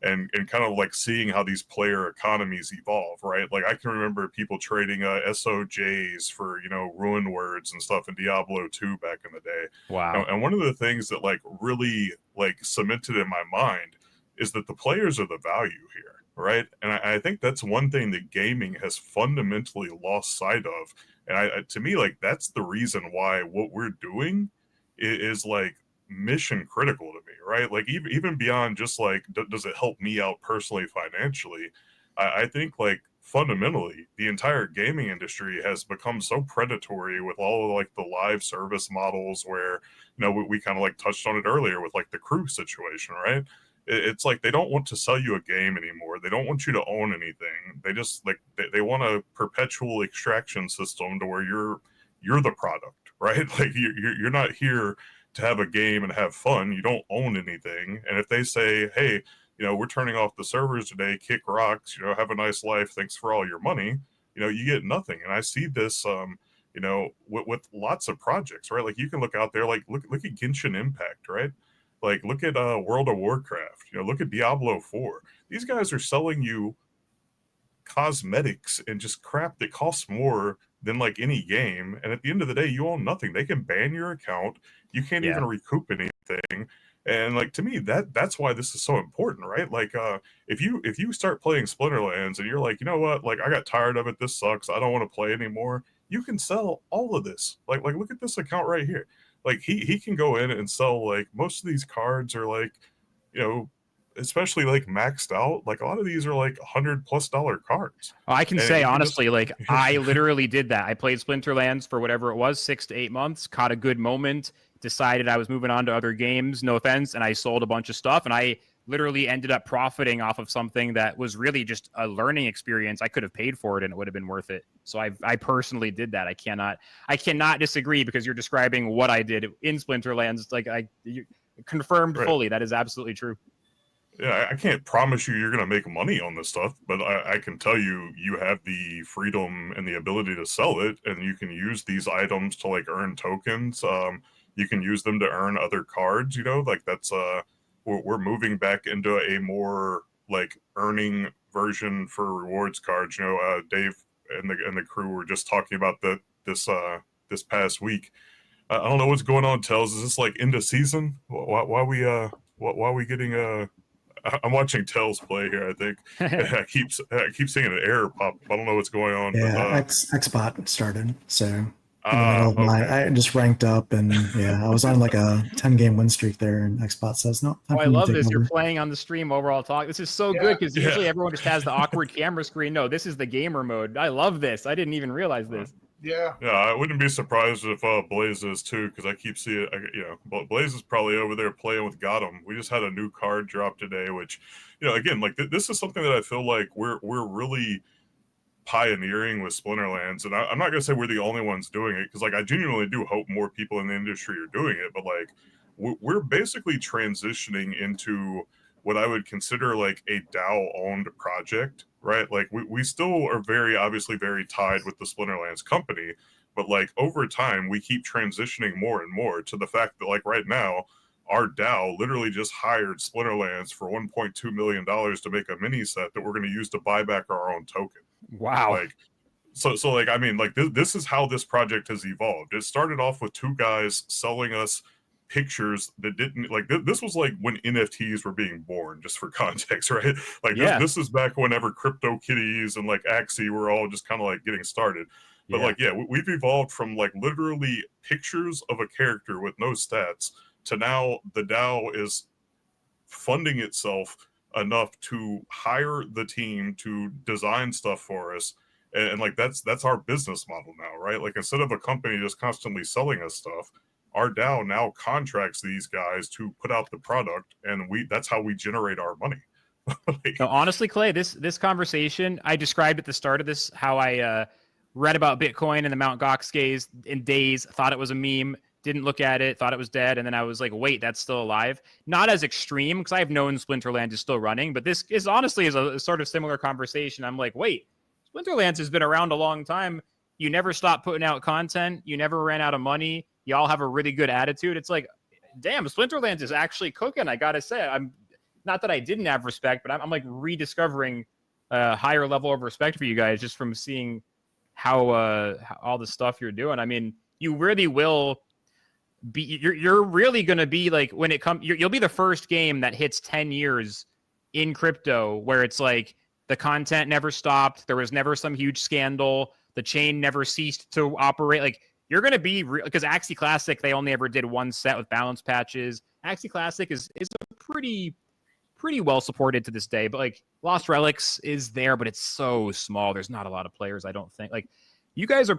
D: and kind of like seeing how these player economies evolve, right? Like I can remember people trading SOJs for, rune words and stuff in Diablo 2 back in the day.
A: Wow.
D: And one of the things that like really like cemented in my mind is that the players are the value here, right? And I think that's one thing that gaming has fundamentally lost sight of. And to me, like, that's the reason why what we're doing is like mission critical to me, right? Like even beyond just like, does it help me out personally financially? I think like fundamentally the entire gaming industry has become so predatory with all of like the live service models where, we kind of like touched on it earlier with like the crew situation, right? It's like they don't want to sell you a game anymore. They don't want you to own anything. They just like they want a perpetual extraction system to where you're the product, right? Like you're not here to have a game and have fun. You don't own anything. And if they say, hey, we're turning off the servers today, kick rocks, have a nice life, thanks for all your money, you get nothing. And I see this with lots of projects, right? Like you can look out there, like look at Genshin Impact, right? Like look at World of Warcraft, look at Diablo 4. These guys are selling you cosmetics and just crap that costs more than like any game. And at the end of the day, you own nothing. They can ban your account. You can't even recoup anything. And like, to me, that's why this is so important, right? Like, if you start playing Splinterlands and you're like, you know what, like I got tired of it, this sucks, I don't want to play anymore, you can sell all of this. Like look at this account right here. Like he can go in and sell, like, most of these cards are like, you know, especially like maxed out. Like a lot of these are like $100+ cards.
A: Oh, I can
D: And
A: say
D: you
A: honestly,
D: just-
A: like I literally did that. I played Splinterlands for whatever it was, 6 to 8 months, caught a good moment, decided I was moving on to other games, no offense, and I sold a bunch of stuff, and I literally ended up profiting off of something that was really just a learning experience. I could have paid for it and it would have been worth it. So I personally did that. I cannot disagree, because you're describing what I did in Splinterlands. Like you confirmed fully. That is absolutely true.
D: Yeah, I can't promise you're going to make money on this stuff, but I can tell you have the freedom and the ability to sell it, and you can use these items to like earn tokens. You can use them to earn other cards. You know, like that's we're moving back into a more like earning version for rewards cards. You know, Dave and the crew were just talking about this past week. I don't know what's going on, Tells. Is this like end of season? Why we getting I'm watching Tells play here, I think. I keep seeing an error pop up. I don't know what's going on.
B: Yeah,
D: but,
B: Xbot started, so in the middle of I just ranked up, and I was on like a 10-game win streak there, and Xbot says no.
A: Oh, I love this. You're playing on the stream while we're all talking. This is so good, because usually everyone just has the awkward camera screen. No, this is the gamer mode. I love this. I didn't even realize this.
C: Yeah.
D: Yeah, I wouldn't be surprised if Blaze is too, because I keep seeing, Blaze is probably over there playing with Gotham. We just had a new card drop today, which, again, like this is something that I feel like we're really pioneering with Splinterlands, and I'm not gonna say we're the only ones doing it, because like I genuinely do hope more people in the industry are doing it, but like we're basically transitioning into what I would consider like a DAO-owned project, right? Like we still are obviously very tied with the Splinterlands company, but like over time we keep transitioning more and more to the fact that like right now our DAO literally just hired Splinterlands for $1.2 million to make a mini set that we're going to use to buy back our own token.
A: Wow.
D: Like so like I mean, like this is how this project has evolved. It started off with two guys selling us pictures that didn't like this was like when NFTs were being born, just for context, right? Like this is back whenever CryptoKitties and like Axie were all just kind of like getting started. But like we've evolved from like literally pictures of a character with no stats to now the DAO is funding itself enough to hire the team to design stuff for us, and like that's our business model now, right? Like instead of a company just constantly selling us stuff, our DAO now contracts these guys to put out the product, and that's how we generate our money.
A: No, honestly, Clay, this conversation, I described at the start of this how I read about Bitcoin and the Mt. Gox in days, thought it was a meme, didn't look at it, thought it was dead, and then I was like, wait, that's still alive. Not as extreme, because I've known Splinterlands is still running, but this is honestly a sort of similar conversation. I'm like, wait, Splinterlands has been around a long time. You never stopped putting out content. You never ran out of money. Y'all have a really good attitude. It's like, damn, Splinterlands is actually cooking. I gotta say, I'm not that I didn't have respect, but I'm like rediscovering a higher level of respect for you guys just from seeing how all the stuff you're doing. I mean, you really will be. You're really gonna be like when it comes. You'll be the first game that hits 10 years in crypto where it's like the content never stopped. There was never some huge scandal. The chain never ceased to operate. Like you're going to be because Axie Classic, they only ever did one set with balance patches. Axie Classic is a pretty well supported to this day, but like Lost Relics is there, but it's so small. There's not a lot of players, I don't think. Like you guys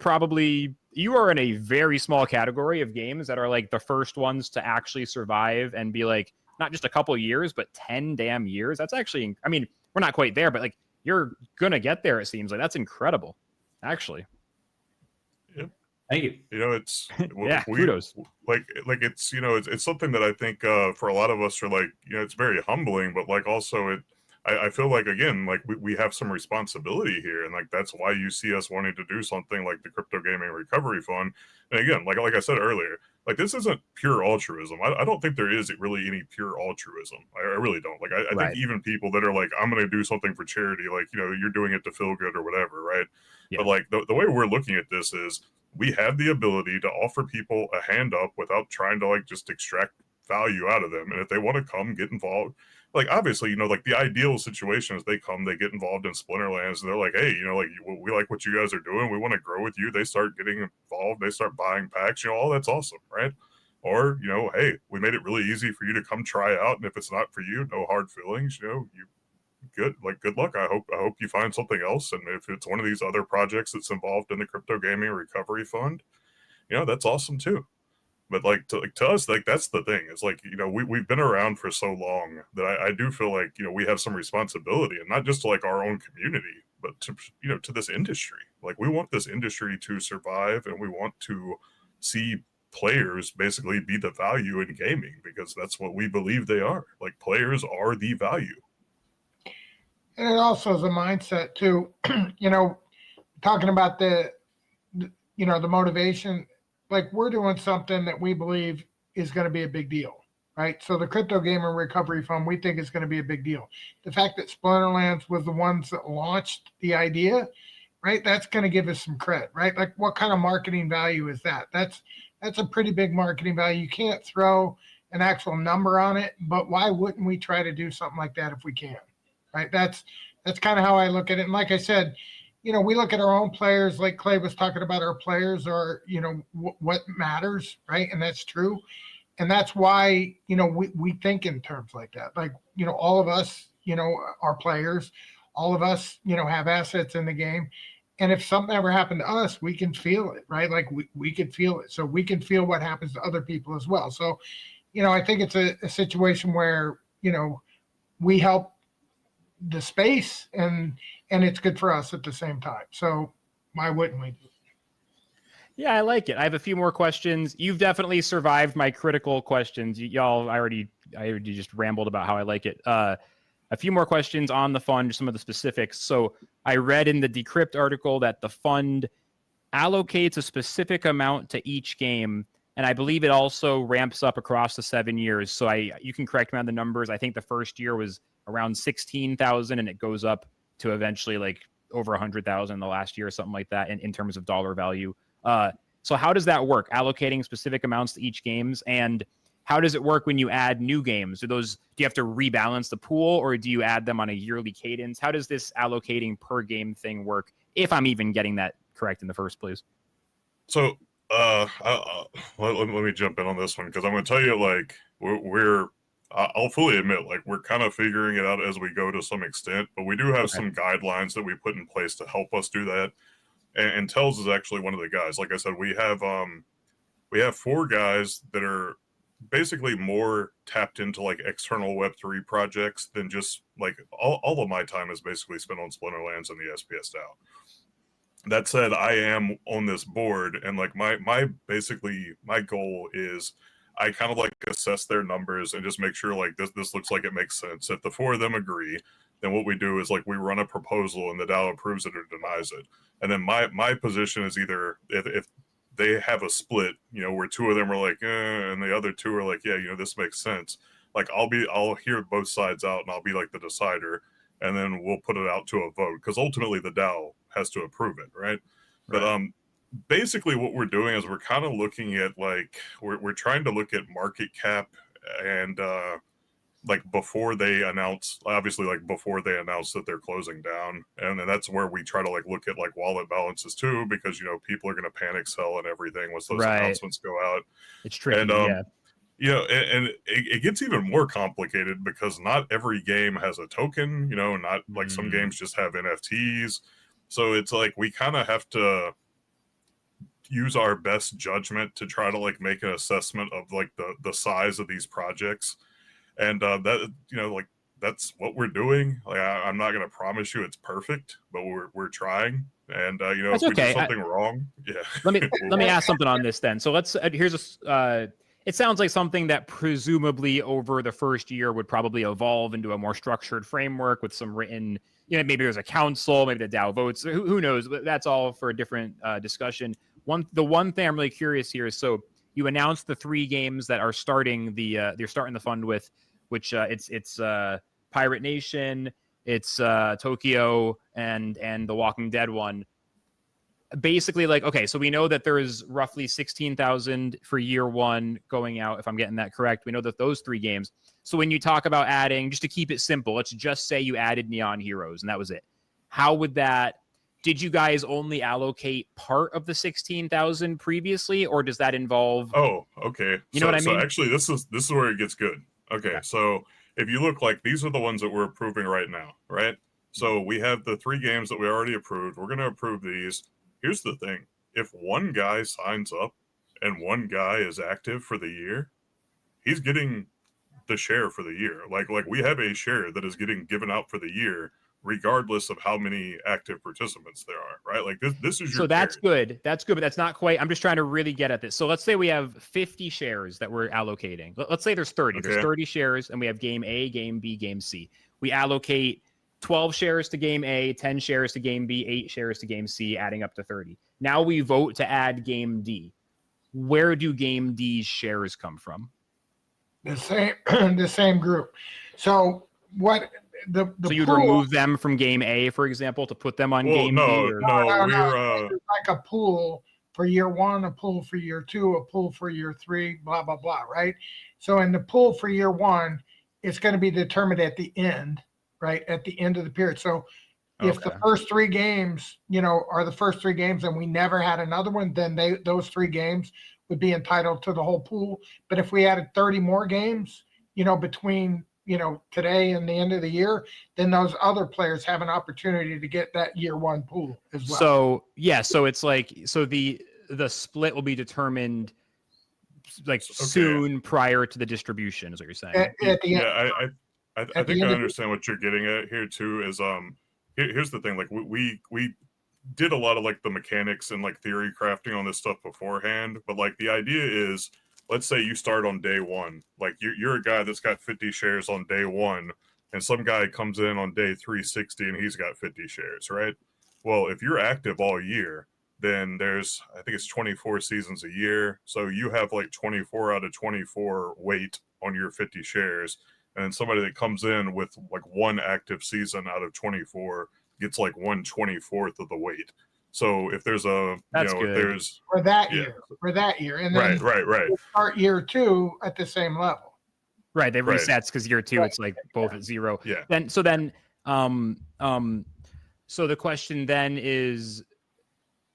A: you are in a very small category of games that are like the first ones to actually survive and be like not just a couple years, but 10 damn years. That's actually, I mean, we're not quite there, but like you're gonna get there. It seems like that's incredible, actually.
D: Yep.
E: Thank you.
D: It's
A: kudos.
D: Like it's it's something that I think for a lot of us are like it's very humbling, but like also I feel like again like we have some responsibility here, and like that's why you see us wanting to do something like the Crypto Gaming Recovery Fund. And again, like I said earlier, like this isn't pure altruism. I don't think there is really any pure altruism. I really don't. Like I think even people that are like, I'm going to do something for charity, like you're doing it to feel good or whatever, right? But like the way we're looking at this is we have the ability to offer people a hand up without trying to like just extract value out of them. And if they want to come get involved, like obviously, you know, like the ideal situation is they come, they get involved in Splinterlands, and they're like, hey, you know, like we like what you guys are doing. We want to grow with you. They start getting involved. They start buying packs. You know, all that's awesome, right? Or, you know, hey, we made it really easy for you to come try out. And if it's not for you, no hard feelings, you know, good luck. I hope you find something else. And if it's one of these other projects that's involved in the crypto gaming recovery fund, you know, that's awesome too. But like to us, like that's the thing. It's like, you know, we've been around for so long that I do feel like, you know, we have some responsibility, and not just to like our own community, but to, you know, to this industry. Like we want this industry to survive, and we want to see players basically be the value in gaming, because that's what we believe they are. Like players are the value.
C: And it also is a mindset too, you know, talking about the you know, the motivation, like we're doing something that we believe is going to be a big deal, right? So the Crypto Gamer Recovery Fund, we think is going to be a big deal. The fact that Splinterlands was the ones that launched the idea, right? That's going to give us some credit, right? Like what kind of marketing value is that? That's a pretty big marketing value. You can't throw an actual number on it, but why wouldn't we try to do something like that if we can, right? That's kind of how I look at it. And like I said, you know, we look at our own players, like Clay was talking about, our players are, you know, what matters, right? And that's true. And that's why, you know, we think in terms like that. Like, you know, all of us, you know, are players. All of us, you know, have assets in the game. And if something ever happened to us, we can feel it, right? Like we can feel it. So we can feel what happens to other people as well. So, you know, I think it's a situation where, you know, we help the space and it's good for us at the same time. So why wouldn't we?
A: Yeah, I like it. I have a few more questions. You've definitely survived my critical questions. Y'all, I already just rambled about how I like it. A few more questions on the fund, some of the specifics. So I read in the Decrypt article that the fund allocates a specific amount to each game, and I believe it also ramps up across the 7 years. So you can correct me on the numbers. I think the first year was around 16,000, and it goes up to eventually like over 100,000 the last year or something like that in terms of dollar value. So how does that work? Allocating specific amounts to each games, and how does it work when you add new games? Do you have to rebalance the pool, or do you add them on a yearly cadence? How does this allocating per game thing work, if I'm even getting that correct in the first place?
D: So let me jump in on this one, because I'm going to tell you, like, I'll fully admit, like, we're kind of figuring it out as we go to some extent, but we do have some guidelines that we put in place to help us do that. And Tells is actually one of the guys. Like I said, we have 4 guys that are basically more tapped into like external Web3 projects than just like all of my time is basically spent on Splinterlands and the SPS DAO. That said, I am on this board, and like my goal is I kind of like assess their numbers and just make sure like this looks like it makes sense. If the 4 of them agree, then what we do is like we run a proposal and the DAO approves it or denies it. And then my position is either if they have a split, you know, where 2 of them are like, and the other 2 are like, yeah, you know, this makes sense. Like I'll hear both sides out, and I'll be like the decider, and then we'll put it out to a vote, because ultimately the DAO has to approve it, right? But basically what we're doing is we're kind of looking at like we're trying to look at market cap and like before they announce that they're closing down, and then that's where we try to like look at like wallet balances too, because you know people are going to panic sell and everything once those announcements go out.
A: It's tricky.
D: And you know, and it gets even more complicated because not every game has a token, you know, not like some games just have NFTs. So it's like we kind of have to use our best judgment to try to like make an assessment of like the size of these projects. And that, you know, like that's what we're doing. Like I'm not going to promise you it's perfect, but we're trying. And you know,
A: that's
D: if we do something wrong,
A: let me ask something on this then. So let's here's a it sounds like something that presumably over the first year would probably evolve into a more structured framework with some written, you know, maybe there's a council, maybe the DAO votes, who knows? That's all for a different discussion. The one thing I'm really curious here is, so you announced the 3 games that are starting they're starting the fund with, which it's Pirate Nation, it's Tokyo, and the Walking Dead one. basically like, okay, so we know that there is roughly 16,000 for year one going out, if I'm getting that correct. We know that those 3 games. So when you talk about adding, just to keep it simple, let's just say you added Neon Heroes and that was it. How would that, did you guys only allocate part of the 16,000 previously, or does that involve?
D: Oh, okay.
A: You know what I mean?
D: So actually, this is where it gets good. Okay, so if you look, like, these are the ones that we're approving right now, right? So we have the 3 games that we already approved. We're going to approve these. Here's the thing: if one guy signs up and one guy is active for the year, he's getting the share for the year. Like we have a share that is getting given out for the year, regardless of how many active participants there are, right? Like this is your.
A: So that's
D: carry.
A: good. That's good, but that's not quite. I'm just trying to really get at this. So let's say we have 50 shares that we're allocating. Let's say there's 30.
D: Okay.
A: There's 30 shares, and we have game A, game B, game C. We allocate 12 shares to game A, 10 shares to game B, 8 shares to game C, adding up to 30. Now we vote to add game D. Where do game D's shares come from?
C: The same group. So what the
A: so you'd
C: pool,
A: remove them from game A, for example, to put them on game B? Or?
C: No,
D: we're
C: it's like a pool for year one, a pool for year two, a pool for year three, blah blah blah, right? So in the pool for year one, it's going to be determined at the end, right? At the end of the period. So if the first 3 games, are the first 3 games and we never had another one, then those 3 games would be entitled to the whole pool. But if we added 30 more games, between, today and the end of the year, then those other players have an opportunity to get that year one pool as well.
A: So, yeah. So it's like, so the split will be determined like soon prior to the distribution is what you're saying.
C: At the end.
D: Yeah. I think I understand what you're getting at here too, is, here's the thing. Like we did a lot of like the mechanics and like theory crafting on this stuff beforehand, but like the idea is, let's say you start on day 1, like you're a guy that's got 50 shares on day 1, and some guy comes in on day 360 and he's got 50 shares, right? Well, if you're active all year, then there's, I think it's 24 seasons a year, so you have like 24 out of 24 weight on your 50 shares, and then somebody that comes in with like 1 active season out of 24 gets like 1/24th of the weight. So if there's a,
A: That's
D: if
A: good.
D: there's
C: for that year, and then
D: right,
C: we'll start year 2 at the same level.
A: Right, they
D: Right.
A: resets because year 2 it's like both at 0.
D: Yeah.
A: So the question then is,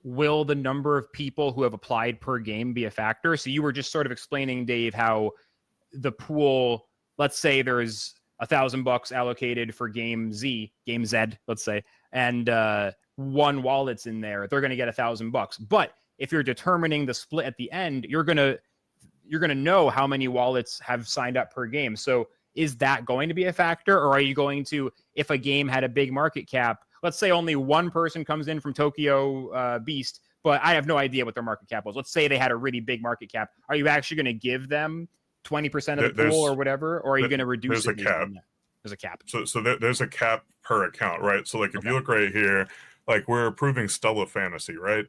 A: will the number of people who have applied per game be a factor? So you were just sort of explaining, Dave, how the pool, let's say there's $1,000 allocated for game Z, let's say, and 1 wallet's in there, they're going to get $1,000. But if you're determining the split at the end, you're going to know how many wallets have signed up per game. So is that going to be a factor, or are you going to, if a game had a big market cap, let's say only 1 person comes in from Tokyo Beast, but I have no idea what their market cap was. Let's say they had a really big market cap. Are you actually going to give them 20% of the pool or whatever, or are you going to reduce it?
D: There's a cap.
A: There's a cap.
D: So there's a cap per account, right? So like if you look right here, like we're approving Stella Fantasy, right?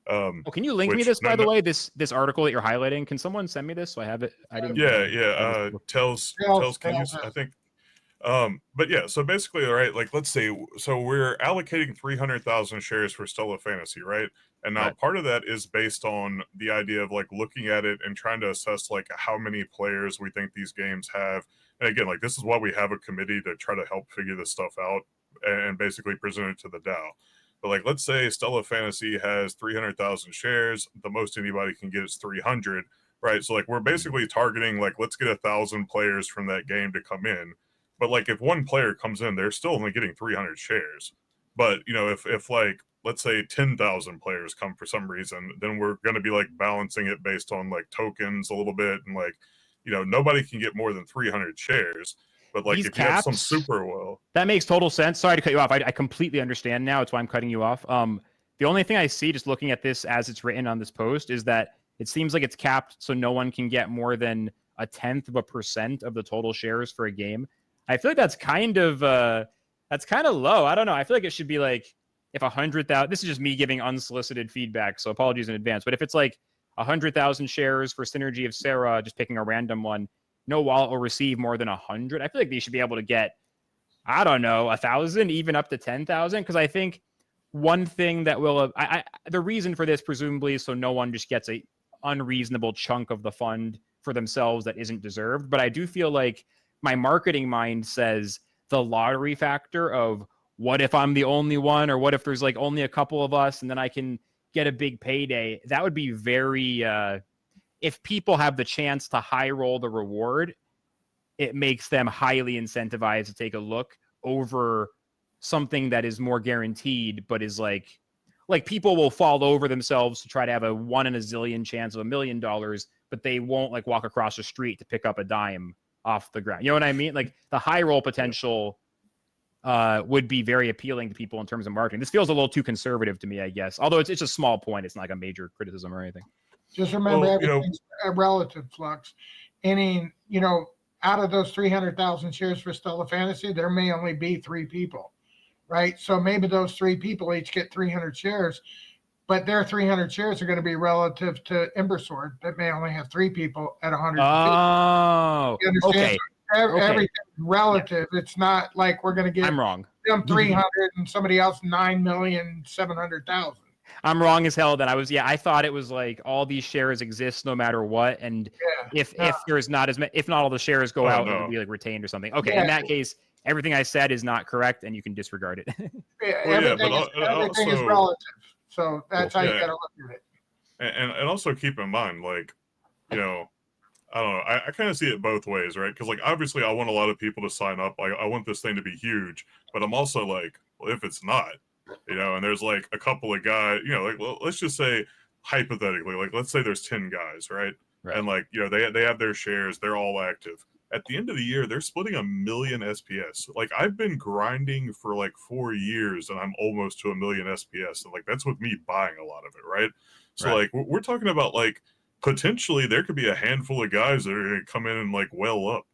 A: Can you link me this, by the way, this article that you're highlighting? Can someone send me this so I have it? I didn't.
D: Yeah. Tells can use, I think. But yeah, so basically, right, like let's say, so we're allocating 300,000 shares for Stella Fantasy, right? And now part of that is based on the idea of like looking at it and trying to assess like how many players we think these games have. And again, like this is why we have a committee to try to help figure this stuff out and basically present it to the DAO. But like, let's say Stella Fantasy has 300,000 shares. The most anybody can get is 300, right? So like we're basically targeting like, let's get 1,000 players from that game to come in. But like if 1 player comes in, they're still only getting 300 shares. But if like, let's say 10,000 players come for some reason, then we're going to be like balancing it based on like tokens a little bit. And like, nobody can get more than 300 shares. But like,
A: These
D: if you have some super well,
A: that makes total sense. Sorry to cut you off. I completely understand now. It's why I'm cutting you off. The only thing I see just looking at this as it's written on this post is that it seems like it's capped, so no one can get more than 0.1% of the total shares for a game. I feel like that's kind of low. I don't know. I feel like it should be like, if 100,000, this is just me giving unsolicited feedback, so apologies in advance. But if it's like 100,000 shares for Synergy of Sarah, just picking a random one, no wallet will receive more than 100. I feel like they should be able to get, I don't know, 1,000, even up to 10,000. Because I think one thing that will, the reason for this presumably is so no one just gets a unreasonable chunk of the fund for themselves that isn't deserved. But I do feel like my marketing mind says the lottery factor of what if I'm the only one, or what if there's like only a couple of us and then I can get a big payday. That would be very, if people have the chance to high roll the reward, it makes them highly incentivized to take a look over something that is more guaranteed, but is like people will fall over themselves to try to have a 1 in a zillion chance of $1 million, but they won't like walk across the street to pick up a dime off the ground. You know what I mean? Like the high roll potential would be very appealing to people in terms of marketing. This feels a little too conservative to me, I guess. Although it's a small point. It's not like a major criticism or anything.
C: Just remember, everything's a relative flux. Any, out of those 300,000 shares for Stella Fantasy, there may only be 3 people, right? So maybe those 3 people each get 300 shares, but their 300 shares are going to be relative to Embersword that may only have 3 people at 100.
A: Oh, okay.
C: Everything's relative. Yeah. It's not like we're going to get
A: I'm wrong.
C: Them 300 and somebody else 9,700,000.
A: I'm wrong as hell. Then I thought it was like all these shares exist no matter what, and if there's not as many, if not all the shares go out, it'll be like retained or something. Okay, in that case, everything I said is not correct, and you can disregard it.
C: Everything is relative, so that's how you got to look at it.
D: And also keep in mind, like, I don't know, I kind of see it both ways, right? Because like obviously I want a lot of people to sign up. I want this thing to be huge, but I'm also like, well, if it's not. And there's like a couple of guys, like let's just say hypothetically, like let's say there's 10 guys, right? And like, they have their shares, they're all active. At the end of the year, they're splitting 1 million SPS. Like I've been grinding for like 4 years and I'm almost to 1 million SPS. And like, that's with me buying a lot of it, right? So like, we're talking about like, potentially there could be a handful of guys that are going to come in and like well up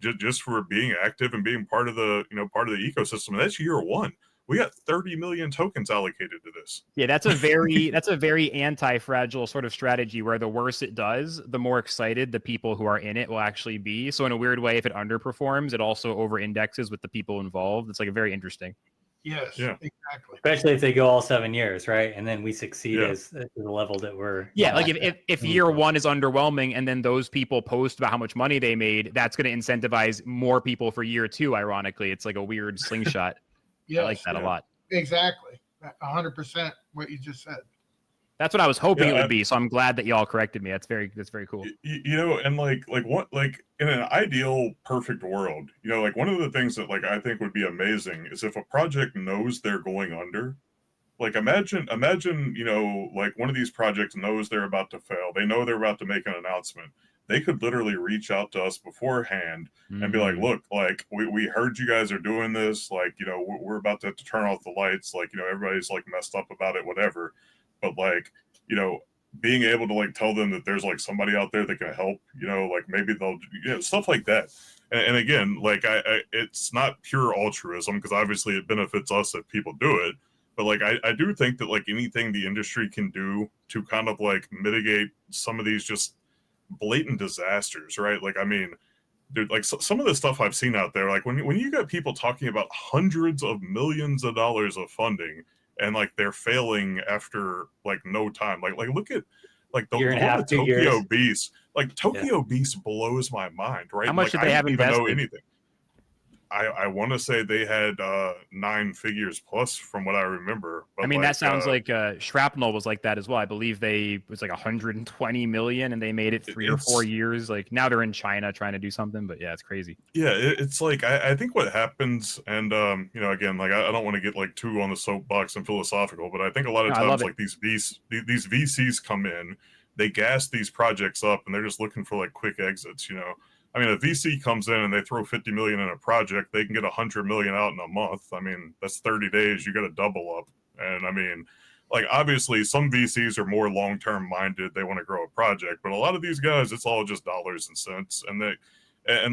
D: just for being active and being part of the, part of the ecosystem. And that's year 1. We got 30 million tokens allocated to this.
A: Yeah, that's a very anti-fragile sort of strategy where the worse it does, the more excited the people who are in it will actually be. So in a weird way, if it underperforms, it also over-indexes with the people involved. It's like a very interesting.
C: Yes, exactly.
E: Especially if they go all 7 years, right? And then we succeed as to the level that we're.
A: Yeah, like if year 1 is underwhelming and then those people post about how much money they made, that's going to incentivize more people for year 2, ironically. It's like a weird slingshot. I like that a lot.
C: Exactly. 100% what you just said.
A: That's what I was hoping it would be. So I'm glad that y'all corrected me. That's very cool.
D: And like in an ideal perfect world, like one of the things that like I think would be amazing is if a project knows they're going under. Like imagine, like one of these projects knows they're about to fail. They know they're about to make an announcement. They could literally reach out to us beforehand and be like, look, like we heard you guys are doing this. Like, we're about to have to turn off the lights. Like, everybody's like messed up about it, whatever. But like, being able to like tell them that there's like somebody out there that can help, like maybe they'll, stuff like that. And again, like it's not pure altruism because obviously it benefits us if people do it. But like, I do think that like anything the industry can do to kind of like mitigate some of these just blatant disasters, right? Like, I mean, dude, like some of the stuff I've seen out there, like when you got people talking about hundreds of millions of dollars of funding and like they're failing after like no time, like look at like the Tokyo Beast, like Tokyo Beast blows my mind, right?
A: How much did they have invested?
D: I don't even know anything. I want to say they had 9 figures plus from what I remember. But
A: I mean, that sounds like Shrapnel was like that as well. I believe it was like 120 million and they made it 3 or 4 years. Like now they're in China trying to do something, but yeah, it's crazy.
D: Yeah, it's like I think what happens, and again, like I don't want to get like too on the soapbox and philosophical, but I think a lot of times like these VCs come in, they gas these projects up, and they're just looking for like quick exits, I mean, a VC comes in and they throw 50 million in a project, they can get 100 million out in a month. I mean, that's 30 days. You got to double up. And I mean, like, obviously some VCs are more long-term minded. They want to grow a project, but a lot of these guys, it's all just dollars and cents. And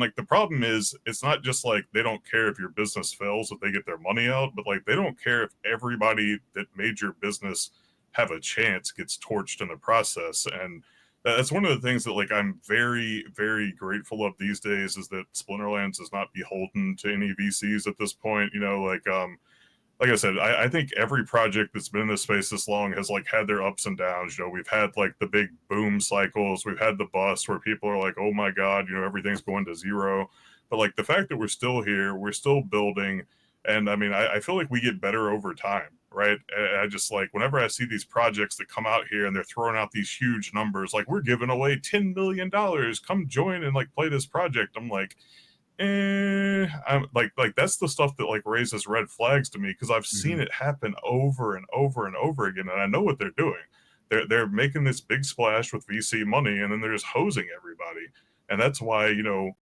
D: like, the problem is it's not just like, they don't care if your business fails, if they get their money out, but like, they don't care if everybody that made your business have a chance gets torched in the process. And that's one of the things that like I'm very, very grateful of these days is that Splinterlands is not beholden to any VCs at this point. like I said, I think every project that's been in this space this long has like had their ups and downs. You know, we've had like the big boom cycles, we've had the bust where people are like, oh my God, you know, everything's going to zero. But like the fact that we're still here, we're still building. And I mean, I feel like we get better over time, right? I just like, whenever I see these projects that come out here and they're throwing out these huge numbers, like we're giving away $10 million, come join and like play this project. I'm like, I'm like that's the stuff that like raises red flags to me, because I've seen it happen over and over and over again, and I know what they're doing. They're making this big splash with VC money, and then they're just hosing everybody. And that's why, you know,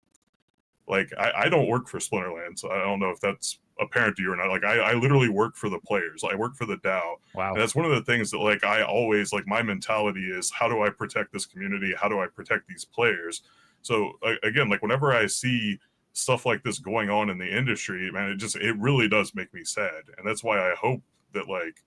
D: like I don't work for Splinterlands. I don't know if that's apparent to you or not. Like I literally work for the players. I work for the DAO.
A: Wow.
D: And that's one of the things that like I always like, my mentality is, how do I protect this community? How do I protect these players? So again, like whenever I see stuff like this going on in the industry, man, it really does make me sad. And that's why I hope that like,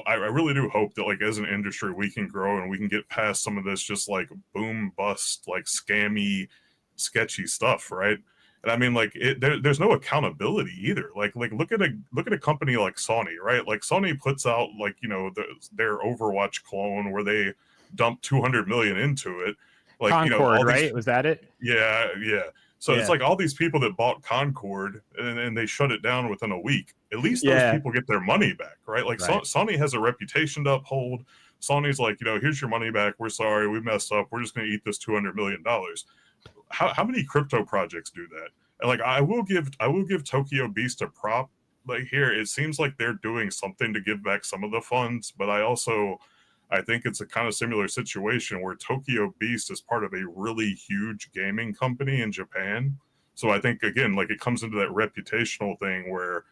D: I really do hope that like as an industry we can grow and we can get past some of this just like boom bust, like scammy, sketchy stuff, right? And I mean, like there's no accountability either. Like look at a company like Sony, right? Like Sony puts out like, you know, their Overwatch clone where they dump 200 million into it. Like,
A: Concord,
D: you know, all
A: right?
D: these,
A: Was that it?
D: yeah. So it's like all these people that bought Concord and they shut it down within a week. At least those people get their money back, right? Like Sony has a reputation to uphold. Sony's like, you know, here's your money back. We're sorry, we messed up. We're just going to eat this $200 million. How many crypto projects do that? And like, I will give Tokyo Beast a prop. Like here, it seems like they're doing something to give back some of the funds, but I think it's a kind of similar situation where Tokyo Beast is part of a really huge gaming company in Japan. So I think, again, like it comes into that reputational thing where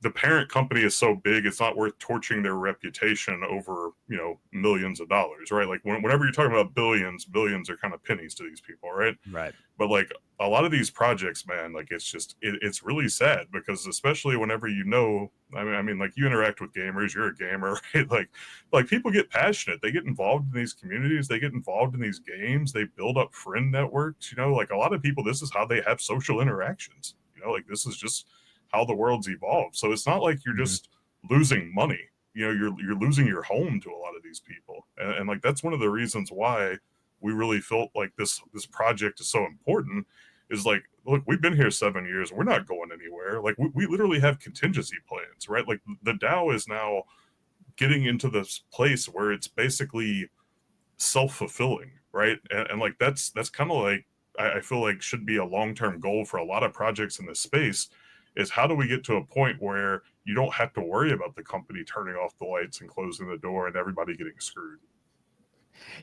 D: the parent company is so big, it's not worth torching their reputation over, you know, millions of dollars, right? Like whenever you're talking about billions are kind of pennies to these people, right?
A: Right.
D: But like a lot of these projects, man, like it's just, it's really sad, because especially whenever, you know, I mean, like you interact with gamers, you're a gamer, right? Like people get passionate, they get involved in these communities, they get involved in these games, they build up friend networks, you know, like a lot of people, this is how they have social interactions, you know, like this is just how the world's evolved. So it's not like you're just losing money, you know, you're losing your home to a lot of these people. And like, that's one of the reasons why we really felt like this project is so important, is like, look, we've been here 7 years. We're not going anywhere. Like we literally have contingency plans, right? Like the DAO is now getting into this place where it's basically self-fulfilling, right? And like, that's kind of like, I feel like should be a long-term goal for a lot of projects in this space, is how do we get to a point where you don't have to worry about the company turning off the lights and closing the door and everybody getting screwed.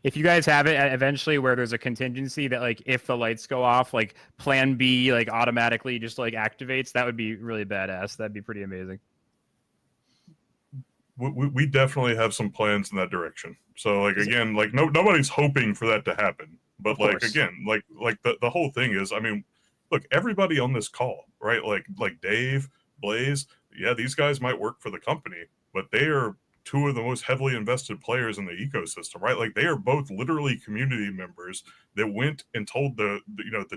A: If you guys have it eventually where there's a contingency that like if the lights go off, like plan B like automatically just like activates, that would be really badass. That'd be pretty amazing.
D: We definitely have some plans in that direction. So like, again, like nobody's hoping for that to happen, but like, again, like the whole thing is, I mean, look, everybody on this call, right? Like Dave, Blaze, yeah, these guys might work for the company, but they are two of the most heavily invested players in the ecosystem, right? Like they are both literally community members that went and told the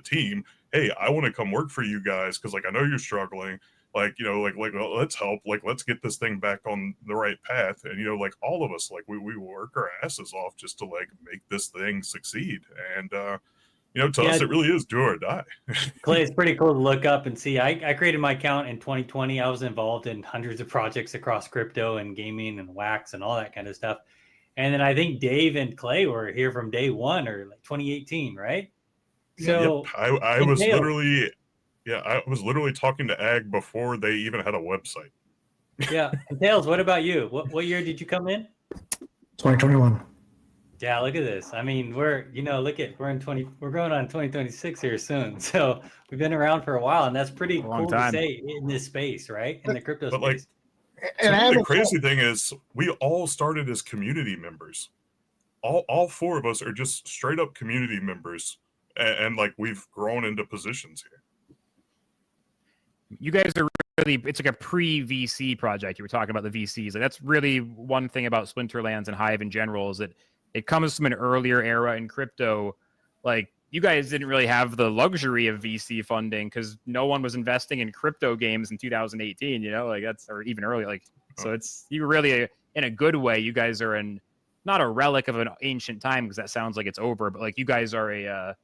D: team, hey, I want to come work for you guys because like I know you're struggling. Like, you know, like let's help, like let's get this thing back on the right path. And you know, like all of us, like we work our asses off just to like make this thing succeed. And you know, to us, it really is do or die.
E: Clay, it's pretty cool to look up and see. I created my account in 2020. I was involved in hundreds of projects across crypto and gaming and wax and all that kind of stuff. And then I think Dave and Clay were here from day one, or like 2018, right? So
D: yep. I was literally, I was literally talking to Ag before they even had a website.
E: Yeah. And Tails, what about you? What year did you come in?
B: 2021.
E: Yeah, look at this. I mean, we're going on 2026 here soon. So we've been around for a while, and that's pretty cool to say in this space, right? In the crypto space.
D: And the crazy thing is we all started as community members. All four of us are just straight up community members. And like we've grown into positions here.
A: You guys are really, it's like a pre-VC project. You were talking about the VCs. Like that's really one thing about Splinterlands and Hive in general, is that it comes from an earlier era in crypto. Like you guys didn't really have the luxury of VC funding because no one was investing in crypto games in 2018, like that's, or even earlier. Like, so it's, you really, in a good way, you guys are not a relic of an ancient time because that sounds like it's over, but like you guys are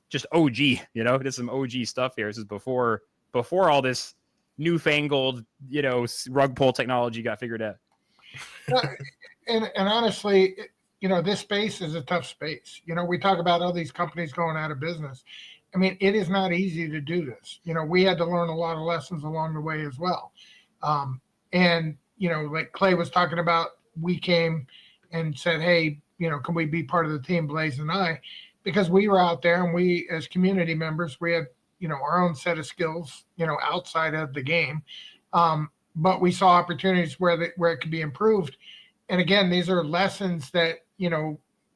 A: just OG, there's some OG stuff here. This is before all this newfangled, rug pull technology got figured out.
C: And honestly, this space is a tough space. We talk about all these companies going out of business. I mean, it is not easy to do this. We had to learn a lot of lessons along the way as well. And, like Clay was talking about, we came and said, hey, can we be part of the team, Blaze and I? Because we were out there and we, as community members, we had, our own set of skills, outside of the game. But we saw opportunities where it could be improved. And again, these are lessons that,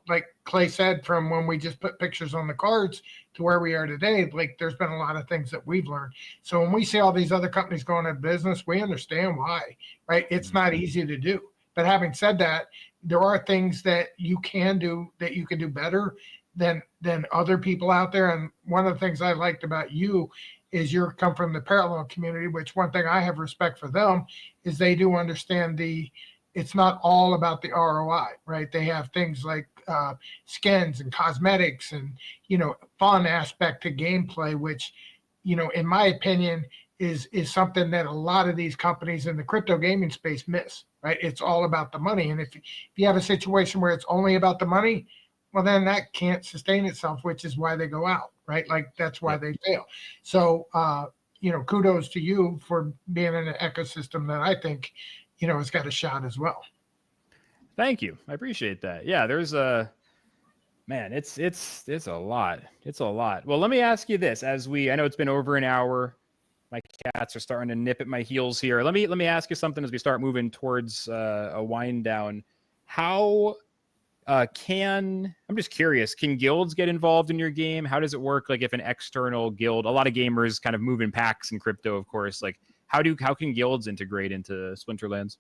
C: like Clay said, from when we just put pictures on the cards to where we are today, like there's been a lot of things that we've learned. So when we see all these other companies going out of business, we understand why, right? It's not easy to do. But having said that, there are things that you can do better than other people out there. And one of the things I liked about you is you come from the parallel community, which one thing I have respect for them is they do understand it's not all about the ROI, right? They have things like skins and cosmetics and, fun aspect to gameplay, which, in my opinion, is something that a lot of these companies in the crypto gaming space miss, right? It's all about the money. And if you have a situation where it's only about the money, well, then that can't sustain itself, which is why they go out, right? Like that's why they fail. So, kudos to you for being in an ecosystem that I think, has got a shot as well.
A: Thank you. I appreciate that. Yeah, there's man, it's a lot. It's a lot. Well, let me ask you this. I know it's been over an hour. My cats are starting to nip at my heels here. Let me ask you something as we start moving towards a wind down. How I'm just curious, can guilds get involved in your game? How does it work? Like if an external guild, a lot of gamers kind of move in packs in crypto, of course, like how can guilds integrate into Splinterlands?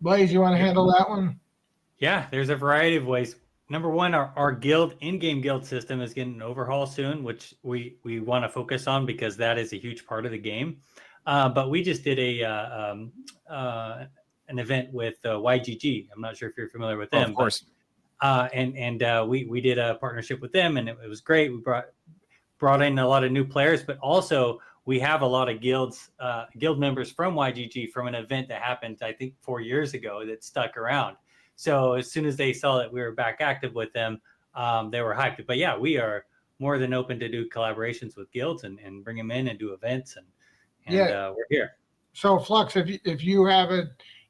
C: Blaze, you want to handle that one?
E: Yeah, there's a variety of ways. Number one, our guild, in-game guild system is getting an overhaul soon, which we want to focus on because that is a huge part of the game. But we just did an event with YGG. I'm not sure if you're familiar with them.
A: Of course.
E: We did a partnership with them, and it was great. We brought in a lot of new players, but also we have a lot of guild members from YGG from an event that happened, I think, 4 years ago that stuck around. So as soon as they saw that we were back active with them, they were hyped. But yeah, we are more than open to do collaborations with guilds and bring them in and do events. And we're here.
C: So Flux, if you have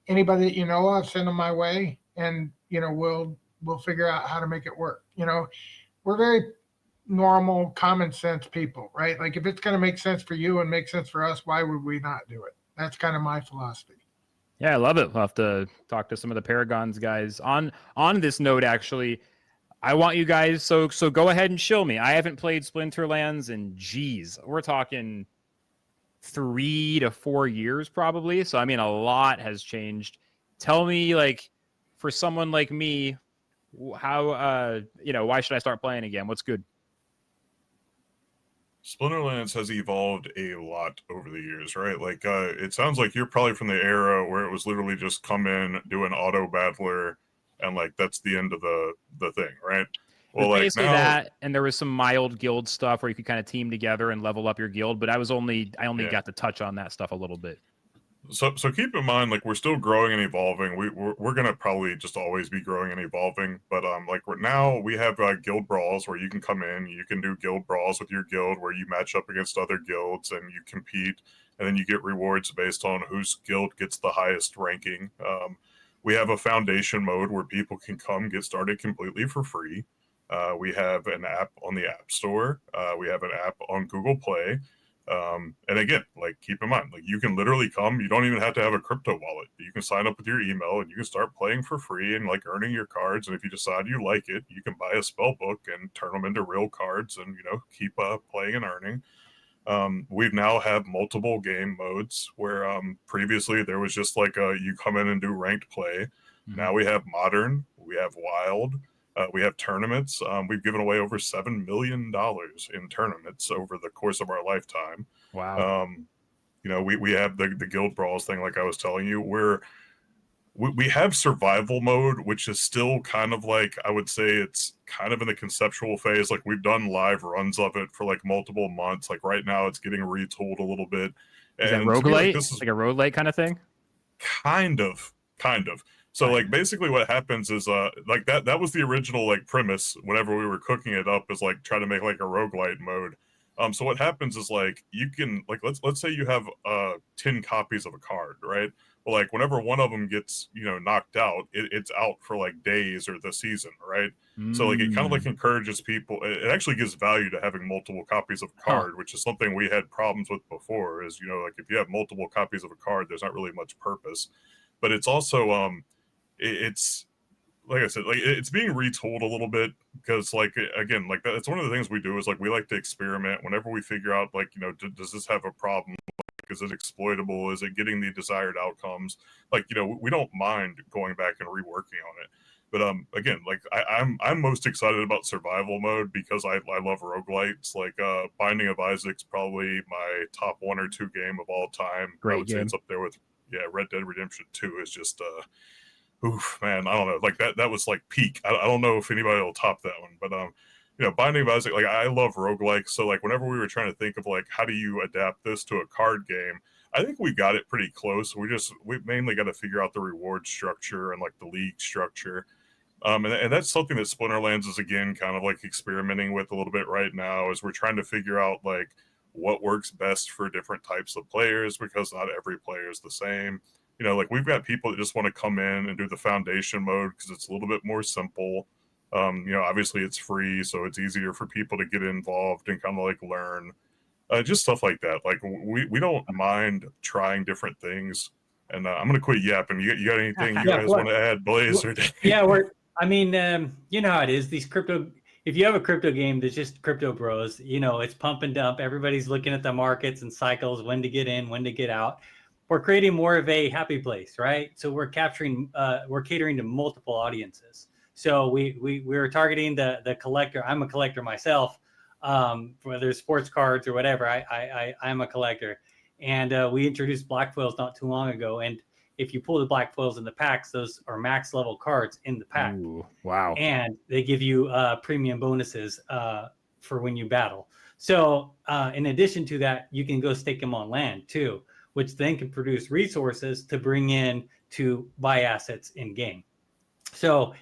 C: anybody that you know of, send them my way, and we'll figure out how to make it work. We're very normal, common sense people, right? Like if it's going to make sense for you and make sense for us, why would we not do it? That's kind of my philosophy.
A: Yeah, I love it. We'll have to talk to some of the Paragons guys. On this note, actually, I want you guys, so go ahead and show me. I haven't played Splinterlands in, we're talking 3 to 4 years probably. So, I mean, a lot has changed. Tell me, like, for someone like me, how, why should I start playing again? What's good?
D: Splinterlands has evolved a lot over the years, right? Like, it sounds like you're probably from the era where it was literally just come in, do an auto battler, and like that's the end of the thing, right? Well, like
A: basically
D: now,
A: that, and there was some mild guild stuff where you could kind of team together and level up your guild, but I only got to touch on that stuff a little bit.
D: So keep in mind, like we're still growing and evolving. We're gonna probably just always be growing and evolving. But now we have guild brawls where you can come in, you can do guild brawls with your guild where you match up against other guilds and you compete, and then you get rewards based on whose guild gets the highest ranking. We have a foundation mode where people can come get started completely for free. We have an app on the App Store. We have an app on Google Play. And again, like keep in mind, like you can literally come, you don't even have to have a crypto wallet. You can sign up with your email and you can start playing for free and like earning your cards. And if you decide you like it, you can buy a spell book and turn them into real cards and, keep playing and earning. We've now have multiple game modes where previously there was just like you come in and do ranked play. Mm-hmm. Now we have modern, we have wild, We have tournaments. We've given away over $7 million in tournaments over the course of our lifetime.
A: Wow.
D: We have the guild brawls thing, like I was telling you. We have survival mode, which is still kind of like, I would say it's kind of in the conceptual phase. Like we've done live runs of it for like multiple months. Like right now it's getting retooled a little bit.
A: Is that
D: And to me,
A: roguelite?
D: this is
A: Like a roguelite kind of thing?
D: kind of. So like basically what happens is like that was the original like premise whenever we were cooking it up, is like try to make like a roguelite mode. So what happens is like you can like let's say you have 10 copies of a card, right? Well, like whenever one of them gets knocked out, it's out for like days or the season, right? So like it kind of like encourages people. It actually gives value to having multiple copies of a card, which is something we had problems with before. Is like if you have multiple copies of a card, there's not really much purpose. But it's also it's like I said, like it's being retooled a little bit, because like again, like that's one of the things we do, is like we like to experiment whenever we figure out like does this have a problem, like, is it exploitable, is it getting the desired outcomes, like we don't mind going back and reworking on it. But again, like I'm most excited about survival mode because I love roguelites. Like Binding of Isaac's probably my top 1 or 2 game of all time.
A: Great
D: I would say
A: game.
D: it's up there with Red Dead Redemption 2 is just oof, man, I don't know. Like that was like peak. I don't know if anybody will top that one, but Binding of Isaac, like I love roguelikes. So like whenever we were trying to think of like how do you adapt this to a card game, I think we got it pretty close. We mainly got to figure out the reward structure and like the league structure. And that's something that Splinterlands is again kind of like experimenting with a little bit right now, is we're trying to figure out like what works best for different types of players, because not every player is the same. Like we've got people that just want to come in and do the foundation mode because it's a little bit more simple. Obviously it's free, so it's easier for people to get involved and kind of like learn, just stuff like that. Like we don't mind trying different things. And I'm gonna quit yapping. You got anything you guys want to add, Blaze? Or
E: yeah, you know how it is. These crypto. If you have a crypto game that's just crypto bros, it's pump and dump. Everybody's looking at the markets and cycles, when to get in, when to get out. We're creating more of a happy place, right? So we're catering to multiple audiences. So we're targeting the collector. I'm a collector myself, whether it's sports cards or whatever. I'm a collector, and we introduced black foils not too long ago. And if you pull the black foils in the packs, those are max level cards in the pack.
A: Ooh, wow!
E: And they give you premium bonuses for when you battle. So in addition to that, you can go stake them on land too, which then can produce resources to bring in to buy assets in game. So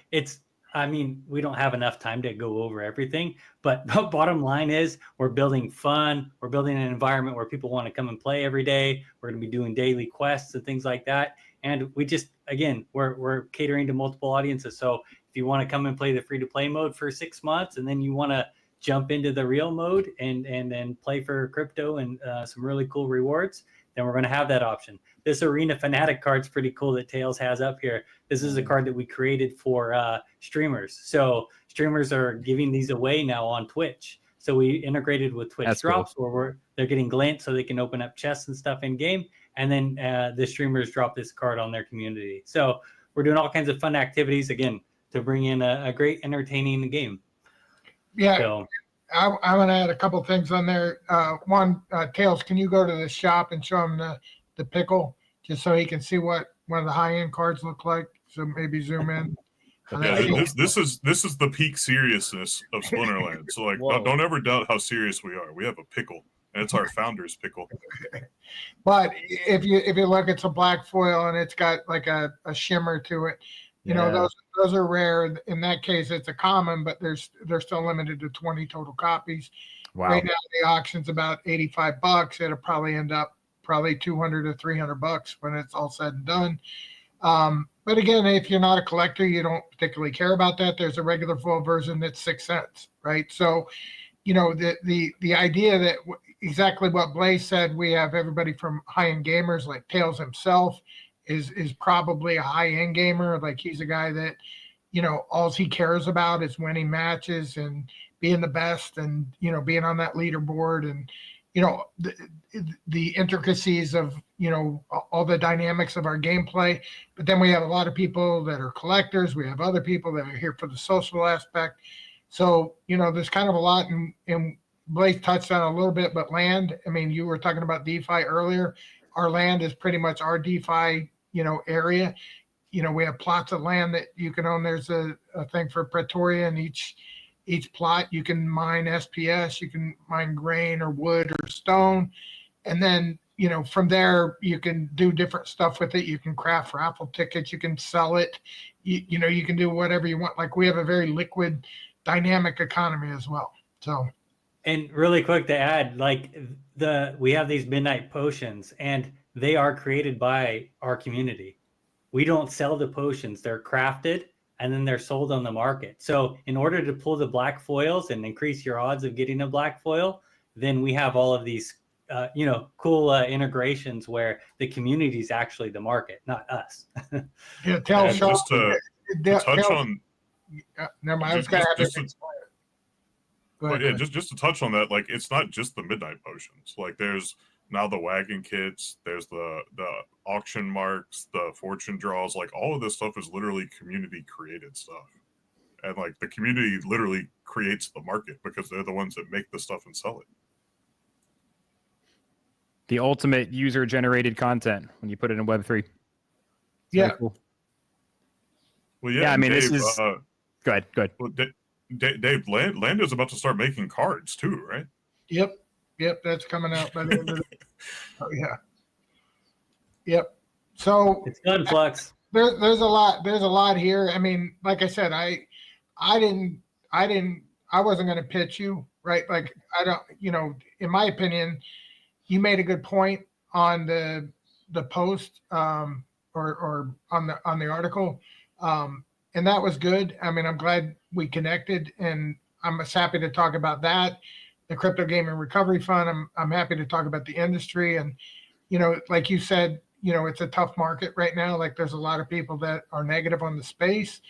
E: we don't have enough time to go over everything, but the bottom line is we're building fun. We're building an environment where people want to come and play every day. We're going to be doing daily quests and things like that. And we're catering to multiple audiences. So if you want to come and play the free-to-play mode for 6 months, and then you want to jump into the real mode and then play for crypto and some really cool rewards, then we're going to have that option. This Arena Fanatic card's pretty cool that Tails has up here. This is a card that we created for streamers. So streamers are giving these away now on Twitch. So we integrated with Twitch drops, cool, where they're getting glint so they can open up chests and stuff in game. And then the streamers drop this card on their community. So we're doing all kinds of fun activities, again, to bring in a great entertaining game.
C: Yeah. So, I'm going to add a couple things on there. One, Tails, can you go to the shop and show him the pickle, just so he can see what one of the high-end cards look like? So maybe zoom in.
D: Yeah, this is the peak seriousness of Splinterlands. So like, don't ever doubt how serious we are. We have a pickle, and it's our founder's pickle.
C: But if you look, it's a black foil, and it's got like a shimmer to it. You know, those are rare. In that case, it's a common, but they're still limited to 20 total copies.
A: Wow.
C: Right now, the auction's about $85. It'll probably end up $200 to $300 when it's all said and done. But again, if you're not a collector, you don't particularly care about that. There's a regular foil version that's 6 cents, right? So, the idea that exactly what Blaze said, we have everybody from high-end gamers like Tails himself, is probably a high-end gamer. Like he's a guy that, all he cares about is winning matches and being the best and, being on that leaderboard. And, the intricacies of, all the dynamics of our gameplay. But then we have a lot of people that are collectors. We have other people that are here for the social aspect. So, there's kind of a lot, and Blaze touched on a little bit, but land, I mean, you were talking about DeFi earlier. Our land is pretty much our DeFi, area. We have plots of land that you can own. There's a thing for Pretoria, and each plot you can mine SPS, you can mine grain or wood or stone. And then, from there you can do different stuff with it. You can craft raffle tickets, you can sell it, you can do whatever you want. Like, we have a very liquid, dynamic economy as well. So,
E: and really quick to add, like we have these midnight potions, and they are created by our community. We don't sell the potions. They're crafted and then they're sold on the market. So in order to pull the black foils and increase your odds of getting a black foil, then we have all of these, cool integrations where the community is actually the market, not us.
C: Yeah, tell
D: and
C: Sean.
D: Just to touch on.
C: Never mind. I was going to have to.
D: But yeah, just to touch on that, like, it's not just the midnight potions. Like, there's now the wagon kits, there's the auction marks, the fortune draws. Like, all of this stuff is literally community created stuff, and like the community literally creates the market because they're the ones that make the stuff and sell it.
A: The ultimate user generated content when you put it in Web3.
C: Yeah.
A: Cool.
D: Well, yeah.
A: I mean,
D: Dave,
A: this is. Go ahead.
D: Well, Dave, Land is about to start making cards too, right?
C: Yep, that's coming out by the end of the. Oh yeah. Yep. So
E: it's done, Flux.
C: There's a lot here. I mean, like I said, I wasn't going to pitch you, right? Like, I don't, in my opinion, you made a good point on the post, or on the article, and that was good. I mean, I'm glad we connected, and I'm just happy to talk about that. The Crypto Gaming Recovery Fund. I'm happy to talk about the industry, and like you said, it's a tough market right now. Like, there's a lot of people that are negative on the space,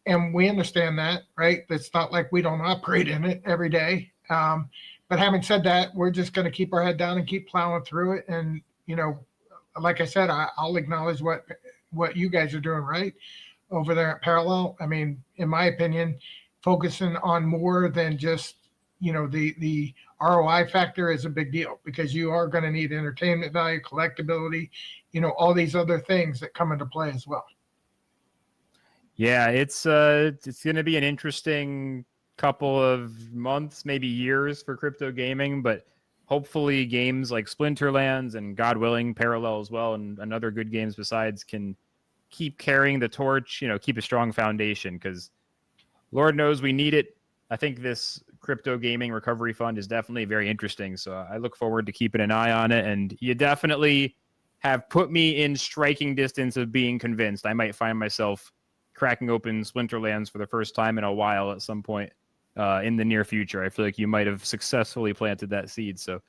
C: and we understand that, right? It's not like we don't operate in it every day. But having said that, we're just going to keep our head down and keep plowing through it. And like I said, I'll acknowledge what you guys are doing right over there at Parallel. I mean, in my opinion, focusing on more than just the ROI factor is a big deal, because you are going to need entertainment value, collectability, all these other things that come into play as well.
A: Yeah, it's going to be an interesting couple of months, maybe years for crypto gaming, but hopefully games like Splinterlands and, God willing, Parallel as well, and other good games besides can keep carrying the torch, keep a strong foundation, because Lord knows we need it. I think this Crypto Gaming Recovery Fund is definitely very interesting, so I look forward to keeping an eye on it. And you definitely have put me in striking distance of being convinced. I might find myself cracking open Splinterlands for the first time in a while at some point in the near future. I feel like you might have successfully planted that seed. So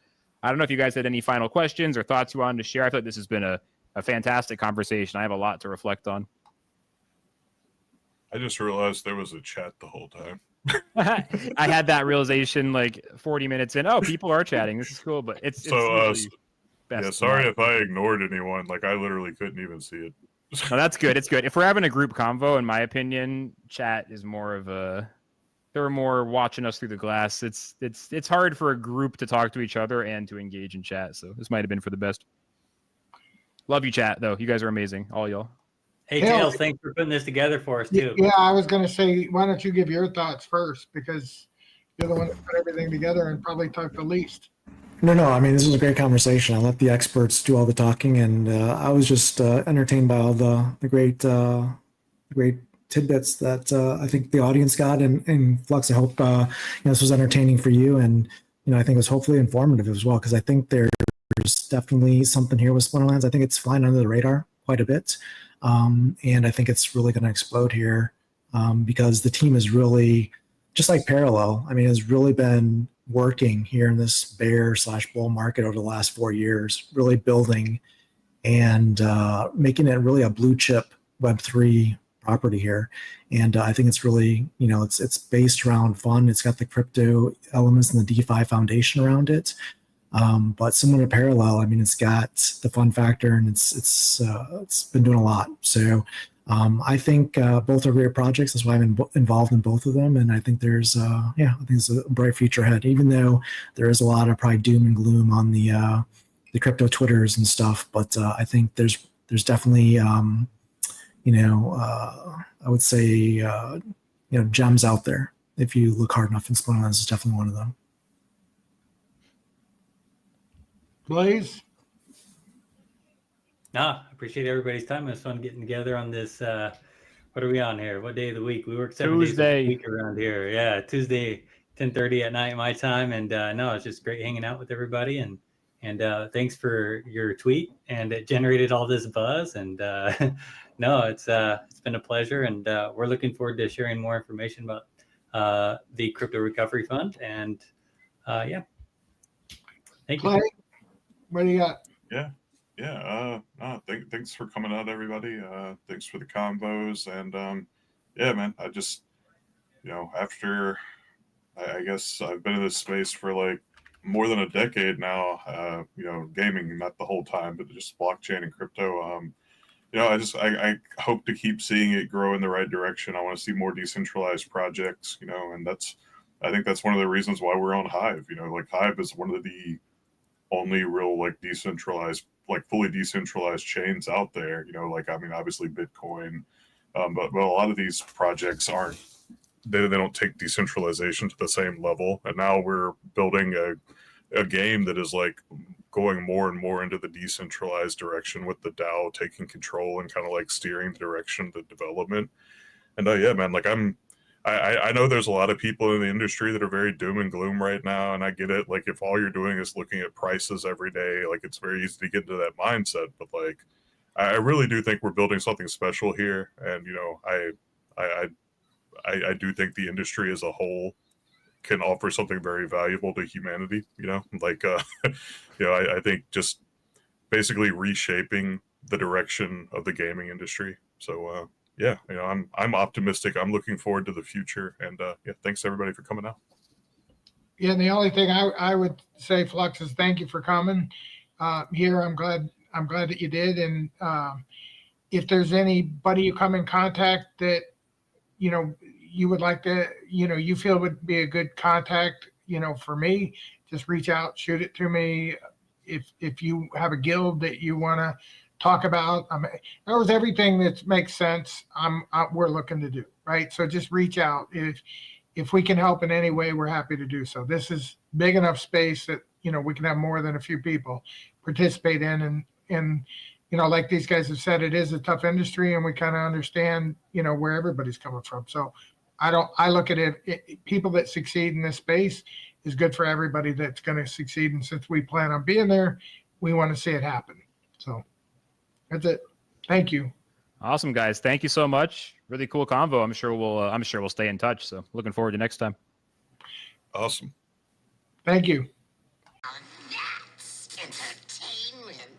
A: I don't know if you guys had any final questions or thoughts you wanted to share. I feel like this has been a fantastic conversation. I have a lot to reflect on.
D: I just realized there was a chat the whole time.
A: I had that realization like 40 minutes in. Oh, people are chatting. This is cool, but it's
D: yeah, sorry if I ignored anyone. Like, I literally couldn't even see it.
A: No, that's good. It's good. If we're having a group convo, in my opinion, chat is more of a. They're more watching us through the glass. It's hard for a group to talk to each other and to engage in chat. So this might have been for the best. Love you, chat, though. You guys are amazing, all y'all.
E: Hey, Tails, thanks for putting this together for us, too.
C: Yeah, I was going to say, why don't you give your thoughts first, because you're the one that put everything together and probably talked the least.
B: No. I mean, this was a great conversation. I let the experts do all the talking, and I was just entertained by all the great tidbits that I think the audience got. And Flux, I hope this was entertaining for you, and I think it was hopefully informative as well, because I think there's definitely something here with Splinterlands. I think it's flying under the radar quite a bit. And I think it's really going to explode here because the team is really, just like Parallel, I mean, has really been working here in this bear/bull market over the last 4 years, really building and making it really a blue chip Web3 property here. And I think it's really, it's based around fun. It's got the crypto elements and the DeFi foundation around it. But similar to Parallel, I mean, it's got the fun factor, and it's been doing a lot. So I think both are great projects. That's why I'm involved in both of them, and I think there's I think there's a bright future ahead. Even though there is a lot of probably doom and gloom on the crypto Twitters and stuff, but I think there's definitely I would say gems out there if you look hard enough. And Splinterlands is definitely one of them.
C: Blaze?
E: I appreciate everybody's time. It was fun getting together on this. What are we on here? What day of the week? We work 7 days a week around here. Yeah, Tuesday, 10:30 at night my time. And no, it's just great hanging out with everybody. And thanks for your tweet. And it generated all this buzz. And no, it's been a pleasure. And we're looking forward to sharing more information about the Crypto Recovery Fund. And yeah, thank you.
C: Clay, what do you got?
D: Thanks for coming out, everybody. Thanks for the combos, and yeah, man, I just, after I guess I've been in this space for like more than a decade now, gaming, not the whole time, but just blockchain and crypto. I hope to keep seeing it grow in the right direction. I want to see more decentralized projects, and I think that's one of the reasons why we're on Hive. Like Hive is one of the only real like decentralized, like fully decentralized chains out there. Obviously Bitcoin, but a lot of these projects aren't. They don't take decentralization to the same level, and now we're building a game that is like going more and more into the decentralized direction, with the DAO taking control and kind of like steering the direction of the development. And yeah, man, like I know there's a lot of people in the industry that are very doom and gloom right now, and I get it. Like, if all you're doing is looking at prices every day, like, it's very easy to get into that mindset. But like, I really do think we're building something special here, and I do think the industry as a whole can offer something very valuable to humanity. I think just basically reshaping the direction of the gaming industry. So yeah, I'm optimistic. I'm looking forward to the future, and yeah, thanks everybody for coming out.
C: Yeah, and the only thing I would say, Flux, is thank you for coming here. I'm glad that you did, and if there's anybody you come in contact that you would like to, you feel would be a good contact, for me, just reach out, shoot it to me. If you have a guild that you want to talk about, that was everything that makes sense. We're looking to do, right? So just reach out. If we can help in any way, we're happy to do so. This is big enough space that we can have more than a few people participate in, and like these guys have said, it is a tough industry, and we kind of understand where everybody's coming from. So I look at it, people that succeed in this space is good for everybody that's going to succeed. And since we plan on being there, we want to see it happen. So that's it. Thank you.
A: Awesome, guys. Thank you so much. Really cool convo. I'm sure we'll stay in touch. So looking forward to next time.
D: Awesome.
C: Thank you.
F: That's entertainment.